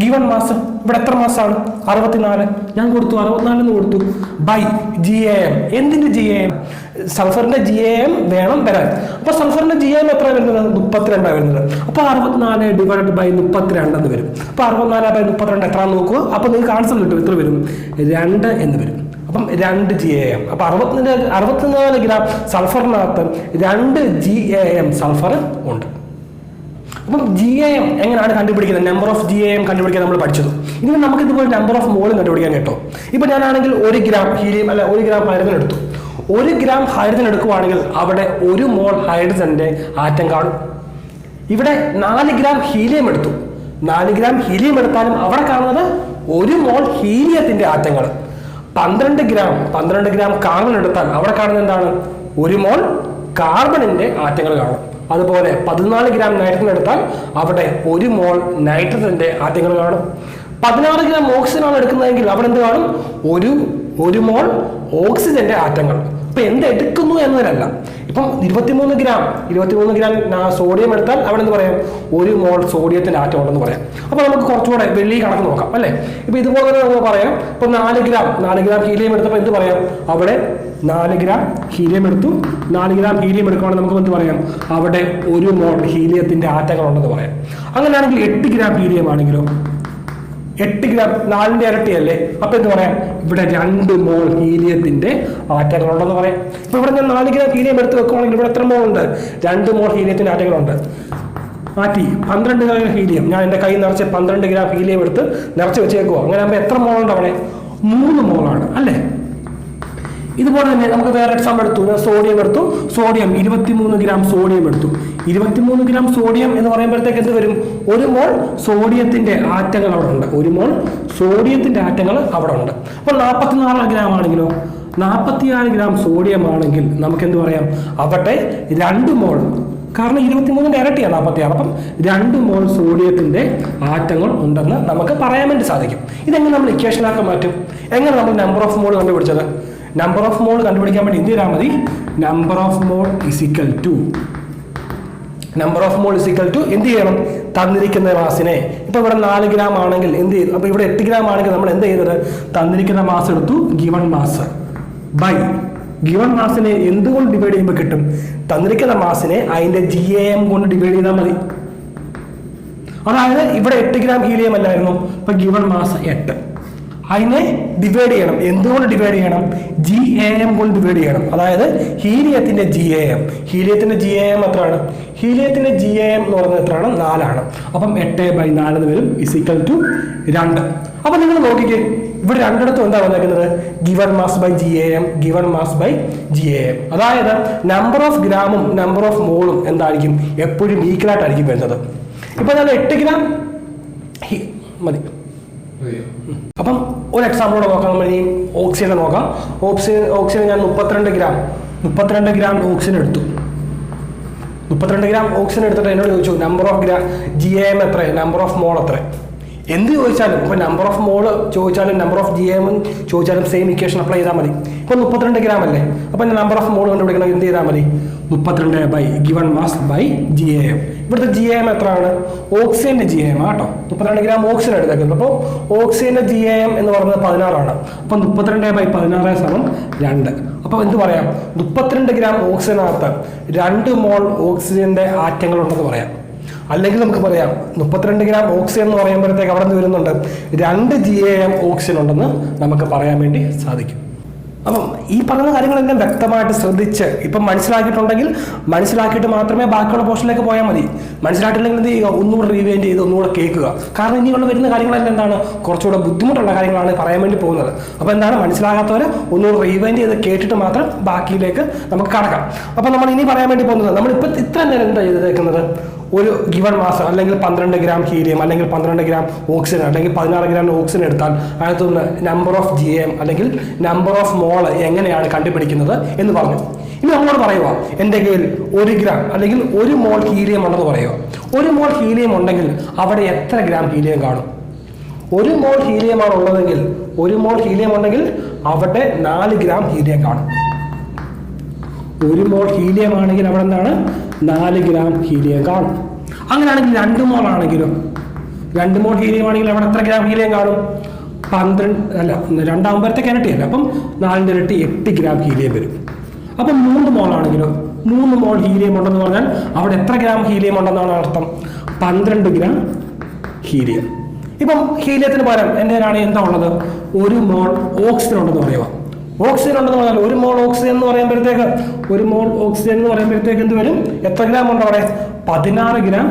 ഗിവൺ മാസ് ഇവിടെ എത്ര മാസമാണ്? 64. ഞാൻ കൊടുത്തു 64 എന്ന് കൊടുത്തു. By GAM. എന്തിന്റെ GAM? സൾഫറിന്റെ GAM വേണം വരാൻ. അപ്പൊ സൾഫറിന്റെ GAM എത്ര വരുന്നത്? 32 വരുന്നത്. അപ്പൊ 64 ഡിവൈഡ് ബൈ 32 എന്ന് വരും. അപ്പൊ 64/32 എത്ര നോക്കുക. അപ്പൊ നിങ്ങൾക്ക് ആൻസർ കിട്ടും. എത്ര വരും? 2 എന്ന് വരും. അപ്പം 2 GAM. അപ്പൊ 64 ഗ്രാം സൾഫറിനകത്ത് 2 GAM സൾഫർ ഉണ്ട്. അപ്പം GAM എങ്ങനെയാണ് കണ്ടുപിടിക്കുന്നത്? നമ്പർ ഓഫ് GAM കണ്ടുപിടിക്കാൻ നമ്മൾ പഠിച്ചത്. ഇനി നമുക്ക് ഇതുപോലെ നമ്പർ ഓഫ് മോളും കണ്ടുപിടിക്കാൻ കേട്ടോ. ഇപ്പൊ ഞാനാണെങ്കിൽ 1 ഗ്രാം ഹീലിയം 1 ഗ്രാം ഹൈഡ്രജൻ എടുത്തു. 1 ഗ്രാം ഹൈഡ്രജൻ എടുക്കുവാണെങ്കിൽ അവിടെ 1 മോൾ ഹൈഡ്രജന്റെ ആറ്റം കാണും. ഇവിടെ 4 ഗ്രാം ഹീലിയം എടുത്തു. 4 ഗ്രാം ഹീലിയം എടുത്താലും അവിടെ കാണുന്നത് 1 മോൾ ഹീലിയത്തിന്റെ ആറ്റങ്ങൾ. 12 ഗ്രാം കാർബൺ എടുത്താൽ അവിടെ കാണുന്നത് എന്താണ്? 1 മോൾ കാർബണിന്റെ ആറ്റങ്ങൾ കാണും. അതുപോലെ 14 ഗ്രാം നൈട്രജൻ എടുത്താൽ അവിടെ 1 മോൾ നൈട്രജന്റെ ആറ്റങ്ങൾ കാണും. 16 ഗ്രാം ഓക്സിജൻ ആണ് എടുക്കുന്നതെങ്കിൽ അവിടെ എന്ത് കാണും? 1 മോൾ ഓക്സിജന്റെ ആറ്റങ്ങൾ. ഇപ്പൊ എന്ത് എടുക്കുന്നു എന്നതിലല്ല. ഇപ്പം 23 ഗ്രാം സോഡിയം എടുത്താൽ അവിടെ എന്ത് പറയാം? 1 മോൾ സോഡിയത്തിന്റെ ആറ്റം ഉണ്ടെന്ന് പറയാം. അപ്പൊ നമുക്ക് കുറച്ചുകൂടെ വെള്ളി കണക്ക് നോക്കാം അല്ലെ. ഇപ്പൊ ഇതുപോലെ നമുക്ക് പറയാം. ഇപ്പൊ 4 ഗ്രാം ഹീലിയം എടുത്തപ്പോൾ എന്ത് പറയാം? അവിടെ 4 ഗ്രാം ഹീലിയം എടുത്തു. 4 ഗ്രാം ഹീലിയം എടുക്കുകയാണെങ്കിൽ നമുക്ക് എന്ത് പറയാം? അവിടെ 1 മോൾ ഹീലിയത്തിന്റെ ആറ്റങ്ങൾ ഉണ്ടെന്ന് പറയാം. അങ്ങനെയാണെങ്കിൽ 8 ഗ്രാം ഹീലിയം ആണെങ്കിലോ? 8 ഗ്രാം 4ന്റെ ഇരട്ടിയല്ലേ. അപ്പൊ എന്ത് പറയാം? ഇവിടെ 2 മോൾ ഹീലിയത്തിന്റെ ആറ്റങ്ങൾ ഉണ്ടെന്ന് പറയാം. ഇപ്പൊ ഇവിടെ ഞാൻ 4 ഗ്രാം ഹീലിയം എടുത്ത് വെക്കുകയാണെങ്കിൽ ഇവിടെ എത്ര മോൾ ഉണ്ട്? 2 മോൾ ഹീലിയത്തിന്റെ ആറ്റങ്ങളുണ്ട്. മാറ്റി 12 ഗ്രാം ഹീലിയം ഞാൻ എന്റെ കൈ നിറച്ച് 12 ഗ്രാം ഹീലിയം എടുത്ത് നിറച്ച് വെച്ചേക്കുവോ. അങ്ങനെ ആകുമ്പോൾ എത്ര മോൾ ഉണ്ട് അവിടെ? 3 മോളാണ് അല്ലേ. ഇതുപോലെ തന്നെ നമുക്ക് വേറെ എക്സാമ്പിൾ എടുത്തു. ഞാൻ സോഡിയം എടുത്തു. സോഡിയം 23 ഗ്രാം സോഡിയം എടുത്തു. 23 ഗ്രാം സോഡിയം എന്ന് പറയുമ്പോഴത്തേക്ക് എന്ത് വരും? 1 മോൾ സോഡിയത്തിന്റെ ആറ്റങ്ങൾ അവിടെ ഉണ്ട്. 1 മോൾ സോഡിയത്തിന്റെ ആറ്റങ്ങൾ അവിടെ ഉണ്ട്. അപ്പൊ 44 ഗ്രാം ആണെങ്കിലോ? 46 ഗ്രാം സോഡിയം ആണെങ്കിൽ നമുക്ക് എന്ത് പറയാം? അവിടെ 2 മോൾ, കാരണം 23ന്റെ ഇരട്ടിയാണ് 46. അപ്പം 2 മോൾ സോഡിയത്തിന്റെ ആറ്റങ്ങൾ ഉണ്ടെന്ന് നമുക്ക് പറയാൻ വേണ്ടി സാധിക്കും. ഇതെങ്ങനെ നമ്മൾ ഇക്വേഷനാക്കാൻ മാറ്റും? എങ്ങനെ നമ്മൾ നമ്പർ ഓഫ് മോൾ കണ്ടുപിടിച്ചത്? നമ്പർ ഓഫ് മോൾ കണ്ടുപിടിക്കാൻ വേണ്ടി എന്ത് ചെയ്താൽ മതി? Number of mole is equal to എന്ത് ചെയ്യണം? തന്നിരിക്കുന്ന മാസിനെ. ഇപ്പൊ ഇവിടെ 4 ഗ്രാം ആണെങ്കിൽ എന്ത് ചെയ്തു? അപ്പൊ ഇവിടെ 8 ഗ്രാം ആണെങ്കിൽ നമ്മൾ എന്ത് ചെയ്തത്? തന്നിരിക്കുന്ന മാസ് എടുത്തു. ഗിവൺ മാസ് ബൈ ഗിവൺ മാസിനെ എന്തുകൊണ്ട് ഡിവൈഡ് ചെയ്യുമ്പോൾ കിട്ടും? തന്നിരിക്കുന്ന മാസിനെ അതിന്റെ GAM കൊണ്ട് ഡിവൈഡ് ചെയ്താൽ മതി. അതായത് ഇവിടെ 8 ഗ്രാം ഹീലിയം അല്ലായിരുന്നു. ഇപ്പൊ ഗിവൺ മാസ് 8. അതിനെ ഡിവൈഡ് ചെയ്യണം. എന്തുകൊണ്ട് ഡിവൈഡ് ചെയ്യണം? GAM കൊണ്ട് ഡിവൈഡ് ചെയ്യണം. അതായത് ഹീലിയത്തിന്റെ GAM എത്രയാണ്? ഹീലിയത്തിന്റെ GAM എന്ന് പറയുന്നത് എത്രയാണ്? 4 ആണ്. അപ്പം 8/4 എന്ന് വരും ഇസിക്കൽ ടു 2. അപ്പൊ നിങ്ങൾ നോക്കിക്കേ, ഇവിടെ രണ്ടിടത്തും എന്താ വന്നേക്കുന്നത്? Given mass by GAM. അതായത് നമ്പർ ഓഫ് ഗ്രാമും നമ്പർ ഓഫ് മോളും എന്തായിരിക്കും? എപ്പോഴും ഈക്വൽ ആയിട്ടായിരിക്കും വരുന്നത്. ഇപ്പൊ ഞാൻ 8 ഗ്രാം മതി. അപ്പം ഒരു എക്സാമ്പിളോടെ നോക്കാം. നമ്മൾ ഇനി ഓക്സിജനെ നോക്കാം. ഓക്സിജൻ ഞാൻ 32 ഗ്രാം ഓക്സിജൻ എടുത്തു. 32 ഗ്രാം ഓക്സിജൻ എടുത്തിട്ട് എന്നോട് ചോദിച്ചു നമ്പർ ഓഫ് GAM എത്ര, നമ്പർ ഓഫ് മോൾ എത്ര? എന്ത് ചോദിച്ചാലും ഇപ്പൊ നമ്പർ ഓഫ് മോള് ചോദിച്ചാലും നമ്പർ ഓഫ് GAM ചോദിച്ചാലും സെയിം ഇക്വേഷൻ അപ്ലൈ ചെയ്താൽ മതി. ഇപ്പൊ 32 ഗ്രാം അല്ലേ. അപ്പൊ നമ്പർ ഓഫ് മോൾ കണ്ടുപിടിക്കണം. എന്ത് ചെയ്താൽ മതി? 32 by given mass by GAM. ഇവിടുത്തെ GAM എത്രയാണ്? ഓക്സിജന്റെ GAM ആട്ടോ. 32 ഗ്രാം ഓക്സിജൻ എടുത്തേക്കുന്നത്. അപ്പോൾ ഓക്സിജന്റെ GAM എന്ന് പറയുന്നത് 16 ആണ്. അപ്പൊ 32/16 = 2. അപ്പൊ എന്ത് പറയാം? 32 ഗ്രാം ഓക്സിജനകത്ത് 2 മോൾ ഓക്സിജന്റെ ആറ്റങ്ങൾ ഉണ്ടെന്ന് പറയാം. അല്ലെങ്കിൽ നമുക്ക് പറയാം 32 ഗ്രാം ഓക്സിജൻ എന്ന് പറയുമ്പോഴത്തേക്ക് അവിടെ നിന്ന് വരുന്നുണ്ട് 2 GAM ഓക്സിജൻ ഉണ്ടെന്ന് നമുക്ക് പറയാൻ വേണ്ടി സാധിക്കും. അപ്പം ഈ പറയുന്ന കാര്യങ്ങളെല്ലാം വ്യക്തമായിട്ട് ശ്രദ്ധിച്ച് ഇപ്പം മനസ്സിലാക്കിയിട്ട് മാത്രമേ ബാക്കിയുള്ള പോർഷനിലേക്ക് പോയാൽ മതി. മനസ്സിലാക്കിയില്ലെങ്കിൽ എന്ത് ചെയ്യുക, ഒന്നുകൂടെ റീവൈൻഡ് ചെയ്ത് ഒന്നുകൂടെ കേൾക്കുക. കാരണം ഇനിയുള്ള വരുന്ന കാര്യങ്ങളെല്ലാം എന്താണ്, കുറച്ചുകൂടെ ബുദ്ധിമുട്ടുള്ള കാര്യങ്ങളാണ് പറയാൻ വേണ്ടി പോകുന്നത്. അപ്പോൾ എന്താണ്, മനസ്സിലാകാത്തവർ ഒന്നുകൂടെ റീവൈൻഡ് ചെയ്ത് കേട്ടിട്ട് മാത്രം ബാക്കിയിലേക്ക് നമുക്ക് കടക്കാം. അപ്പോൾ നമ്മൾ ഇനി പറയാൻ വേണ്ടി പോകുന്നത്, നമ്മളിപ്പോൾ ഇത്ര നേരം എന്താ ചെയ്തേക്കുന്നത്, ഒരു ഗിവൺ മാസം അല്ലെങ്കിൽ 12 ഗ്രാം ഹീലിയം അല്ലെങ്കിൽ 12 ഗ്രാം ഓക്സിജൻ അല്ലെങ്കിൽ 16 ഗ്രാം ഓക്സിജൻ എടുത്താൽ അതിനകത്തുനിന്ന് നമ്പർ ഓഫ് GAM അല്ലെങ്കിൽ നമ്പർ ഓഫ് മോൾ എങ്ങനെയാണ് കണ്ടുപിടിക്കുന്നത് എന്ന് പറഞ്ഞു. ഇനി നമ്മളോട് പറയുക, എൻ്റെ കയ്യിൽ 1 ഗ്രാം അല്ലെങ്കിൽ 1 മോൾ ഹീലിയം ഉണ്ടെന്ന് പറയുക. 1 മോൾ ഹീലിയം ഉണ്ടെങ്കിൽ അവിടെ എത്ര ഗ്രാം ഹീലിയം കാണും? 1 മോൾ ഹീലിയമാണ് ഉള്ളതെങ്കിൽ 1 മോൾ ഹീലിയം ഉണ്ടെങ്കിൽ അവിടെ 4 ഗ്രാം ഹീലിയം കാണും. 1 മോൾ ഹീലിയം ആണെങ്കിൽ അവിടെ എന്താണ്, 4 ഗ്രാം ഹീലിയം കാണും. അങ്ങനെയാണെങ്കിൽ 2 മോൾ ആണെങ്കിലും 2 മോൾ ഹീലിയം ആണെങ്കിൽ അവിടെ എത്ര ഗ്രാം ഹീലിയം കാണും? 12 അല്ല, 2 ഇരട്ടിയല്ല. അപ്പം 4 ഇരട്ടി 8 ഗ്രാം ഹീലിയം വരും. അപ്പം 3 മോൾ ആണെങ്കിലും 3 മോൾ ഹീലിയം ഉണ്ടെന്ന് പറഞ്ഞാൽ അവിടെ എത്ര ഗ്രാം ഹീലിയം ഉണ്ടെന്നാണ് അർത്ഥം? 12 ഗ്രാം ഹീലിയം. ഇപ്പം ഹീലിയത്തിന് പകരം എൻ്റെ ആണെങ്കിൽ എന്താ ഉള്ളത്, 1 മോൾ ഓക്സിജൻ ഉണ്ടെന്ന് പറയുക. ഓക്സിജൻ ഉണ്ടെന്ന് പറഞ്ഞാൽ 1 മോൾ ഓക്സിജൻ എന്ന് പറയുമ്പോഴത്തേക്ക് 1 മോൾ ഓക്സിജൻ എന്ന് പറയുമ്പോഴത്തേക്ക് എന്ത് വരും, എത്ര ഗ്രാം ഉണ്ട് അവിടെ? 16 ഗ്രാം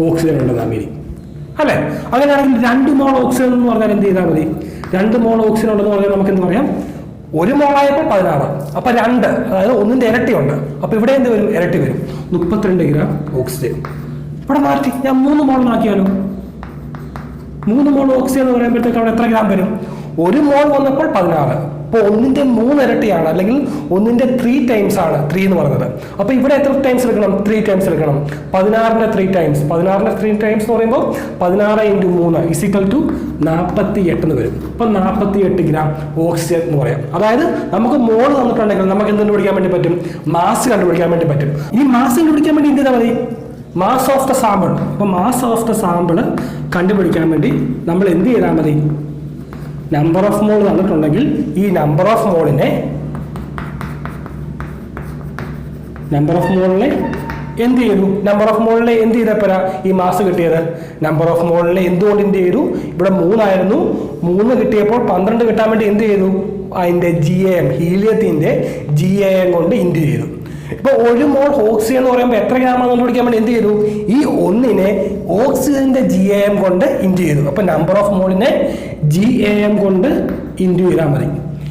ഓക്സിജൻ ഉണ്ടെന്ന് അമേരി അല്ലേ? അങ്ങനെയാണെങ്കിൽ 2 മോൾ ഓക്സിജൻ എന്ന് പറഞ്ഞാൽ എന്ത് ചെയ്താൽ മതി? 2 മോൾ ഓക്സിജൻ ഉണ്ടെന്ന് പറഞ്ഞാൽ നമുക്ക് എന്ത് പറയാം, 1 മോളായപ്പോൾ 16, അപ്പൊ 2, അതായത് 1ന്റെ ഇരട്ടിയുണ്ട്. അപ്പൊ ഇവിടെ എന്ത് വരും, ഇരട്ടി വരും, 32 ഗ്രാം ഓക്സിജൻ. ഇവിടെ മാറ്റി ഞാൻ 3 മോൾ ആക്കിയാലോ? 3 മോൾ ഓക്സിജൻ എന്ന് പറയുമ്പോഴത്തേക്ക് അവിടെ എത്ര ഗ്രാം വരും? 1 മോൾ വന്നപ്പോൾ 16, അപ്പോൾ 1ന്റെ 3 ഇരട്ടിയാണ്, അല്ലെങ്കിൽ 1ന്റെ 3 ടൈംസ് ആണ് 3 എന്ന് പറയുന്നത്. അപ്പൊ ഇവിടെ എത്ര ടൈംസ് എടുക്കണം? 3 ടൈംസ് എടുക്കണം. 16ന്റെ 3 ടൈംസ്, 16ന്റെ 3 ടൈംസ് എന്ന് പറയുമ്പോൾ 16 × 3 = 48 എന്ന് വരും. അപ്പൊ 48 ഗ്രാം ഓക്സിജൻ എന്ന് പറയാം. അതായത് നമുക്ക് മോൾ തന്നിട്ടുണ്ടെങ്കിൽ നമുക്ക് എന്ത് കണ്ടുപിടിക്കാൻ വേണ്ടി പറ്റും? മാസ് കണ്ടുപിടിക്കാൻ വേണ്ടി പറ്റും. ഈ മാസ് കണ്ടുപിടിക്കാൻ വേണ്ടി എന്ത് ചെയ്താൽ മതി? Mass of the sample. അപ്പൊ മാസ് ഓഫ് ദ സാമ്പിൾ കണ്ടുപിടിക്കാൻ വേണ്ടി നമ്മൾ എന്ത് ചെയ്താൽ മതി? നമ്പർ ഓഫ് മോൾ തന്നിട്ടുണ്ടെങ്കിൽ ഈ നമ്പർ ഓഫ് മോളിനെ എന്ത് ചെയ്തു? നമ്പർ ഓഫ് മോളിനെ എന്ത് ചെയ്തപ്പോഴാ ഈ മാസ് കിട്ടിയത്? നമ്പർ ഓഫ് മോളിനെ എന്തുകൊണ്ട് എന്ത് ചെയ്തു? ഇവിടെ 3 ആയിരുന്നു, 3 കിട്ടിയപ്പോൾ 12 കിട്ടാൻ വേണ്ടി എന്ത് ചെയ്തു? അതിന്റെ GAM, ഹീലിയത്തിന്റെ GAM കൊണ്ട് ഇൻറ്റു ചെയ്തു. ഇപ്പൊ 1 മോൾ ഓക്സിജൻ എന്ന് പറയുമ്പോൾ എത്ര ഗ്രാം ആണെന്ന് കണ്ടുപിടിക്കാൻ വേണ്ടി എന്ത് ചെയ്തു? ഈ 1നെ ഓക്സിജന്റെ GAM കൊണ്ട് ഇൻറ്റു ചെയ്തു. അപ്പൊ നമ്പർ ഓഫ് മോളിനെ GAM കൊണ്ട് ഇൻറ്റു ചെയ്താൽ മതി.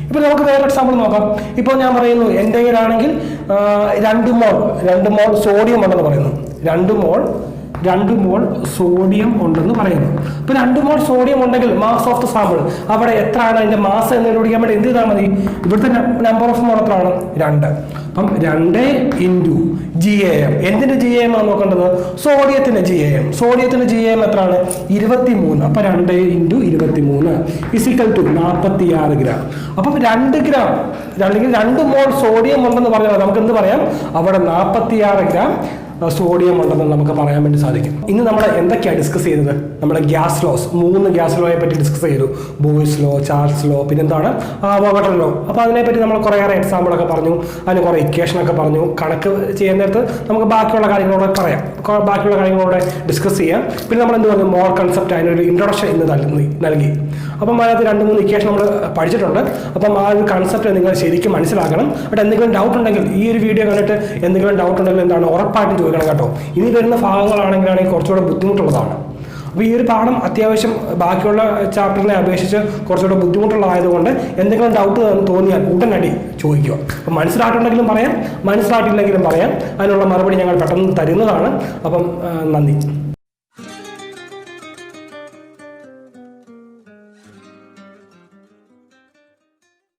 ഇപ്പൊ നമുക്ക് വേറെ എക്സാമ്പിൾ നോക്കാം. ഇപ്പോൾ ഞാൻ പറയുന്നു, എൻ്റെ കയ്യിലാണെങ്കിൽ 2 മോൾ സോഡിയം ഉണ്ടെന്ന് പറയുന്നു. 2 മോൾ സോഡിയം ഉണ്ടെന്ന് പറയുന്നു. ഇപ്പൊ 2 മോൾ സോഡിയം ഉണ്ടെങ്കിൽ മാസ് ഓഫ് ദ സാമ്പിൾ അവിടെ എത്ര ആണ് അതിന്റെ മാസ് എന്ന് കണ്ടുപിടിക്കാൻ വേണ്ടി എന്ത് ചെയ്താൽ മതി? ഇവിടുത്തെ നമ്പർ ഓഫ് മോൾ എത്രയാണ്? 2. അപ്പം 2 × GAM. എന്തിന്റെ GAM ആണ് നോക്കേണ്ടത്? സോഡിയത്തിന്റെ GAM. സോഡിയത്തിന്റെ GAM എത്രയാണ്? 23. അപ്പൊ 2 × 23 = 46 ഗ്രാം. അപ്പം 2 ഗ്രാം അല്ലെങ്കിൽ 2 മോൾ സോഡിയം ഉണ്ടെന്ന് പറഞ്ഞാൽ നമുക്ക് എന്ത് പറയാം? അവിടെ 46 ഗ്രാം സോഡിയം ഉണ്ടെന്ന് നമുക്ക് പറയാൻ വേണ്ടി സാധിക്കും. ഇന്ന് നമ്മൾ എന്തൊക്കെയാണ് ഡിസ്കസ് ചെയ്തത്? നമ്മുടെ ഗ്യാസ് ലോസ്, 3 ഗ്യാസ് ലോയെ പറ്റി ഡിസ്കസ് ചെയ്തു. ബോയ്സ് ലോ, ചാൾസ് ലോ, പിന്നെന്താണ് അവോഗാഡ്രോ ലോ. അപ്പോൾ അതിനെപ്പറ്റി നമ്മൾ കുറേയേറെ എക്സാമ്പിളൊക്കെ പറഞ്ഞു, അതിന് കുറേ ഇക്വേഷനൊക്കെ പറഞ്ഞു. കണക്ക് ചെയ്യുന്ന നേരത്ത് നമുക്ക് ബാക്കിയുള്ള കാര്യങ്ങളോടെ പറയാം, ബാക്കിയുള്ള കാര്യങ്ങളോടെ ഡിസ്കസ് ചെയ്യാം. പിന്നെ നമ്മൾ എന്ത് പറഞ്ഞു? മോർ കൺസെപ്റ്റ്, അതിനൊരു ഇൻട്രൊഡക്ഷൻ ഇന്ന് നൽകി. അപ്പം അതിനകത്ത് 2-3 ഇക്വേഷൻ നമ്മൾ പഠിച്ചിട്ടുണ്ട്. അപ്പം ആ ഒരു കൺസെപ്റ്റ് നിങ്ങൾ ശരിക്കും മനസ്സിലാക്കണം. അവിടെ എന്തെങ്കിലും ഡൗട്ട് ഉണ്ടെങ്കിൽ, ഈ ഒരു വീഡിയോ കണ്ടിട്ട് എന്തെങ്കിലും ഡൗട്ട് ഉണ്ടെങ്കിൽ എന്താണ് ഉറപ്പായിട്ട് ചോദിക്കണം കേട്ടോ. ഇനി വരുന്ന ഭാഗങ്ങളാണെങ്കിലാണെങ്കിൽ കുറച്ചുകൂടെ ബുദ്ധിമുട്ടുള്ളതാണ്. അപ്പോൾ ഈ ഒരു പാഠം അത്യാവശ്യം ബാക്കിയുള്ള ചാപ്റ്ററിനെ അപേക്ഷിച്ച് കുറച്ചുകൂടെ ബുദ്ധിമുട്ടുള്ളതായതുകൊണ്ട് എന്തെങ്കിലും ഡൗട്ട് തോന്നിയാൽ ഉടനടി ചോദിക്കുക. അപ്പം മനസ്സിലായിട്ടുണ്ടെങ്കിലും പറയാം, മനസ്സിലായിട്ടില്ലെങ്കിലും പറയാം. അതിനുള്ള മറുപടി ഞങ്ങൾ പെട്ടെന്ന് തരുന്നതാണ്. അപ്പം നന്ദി.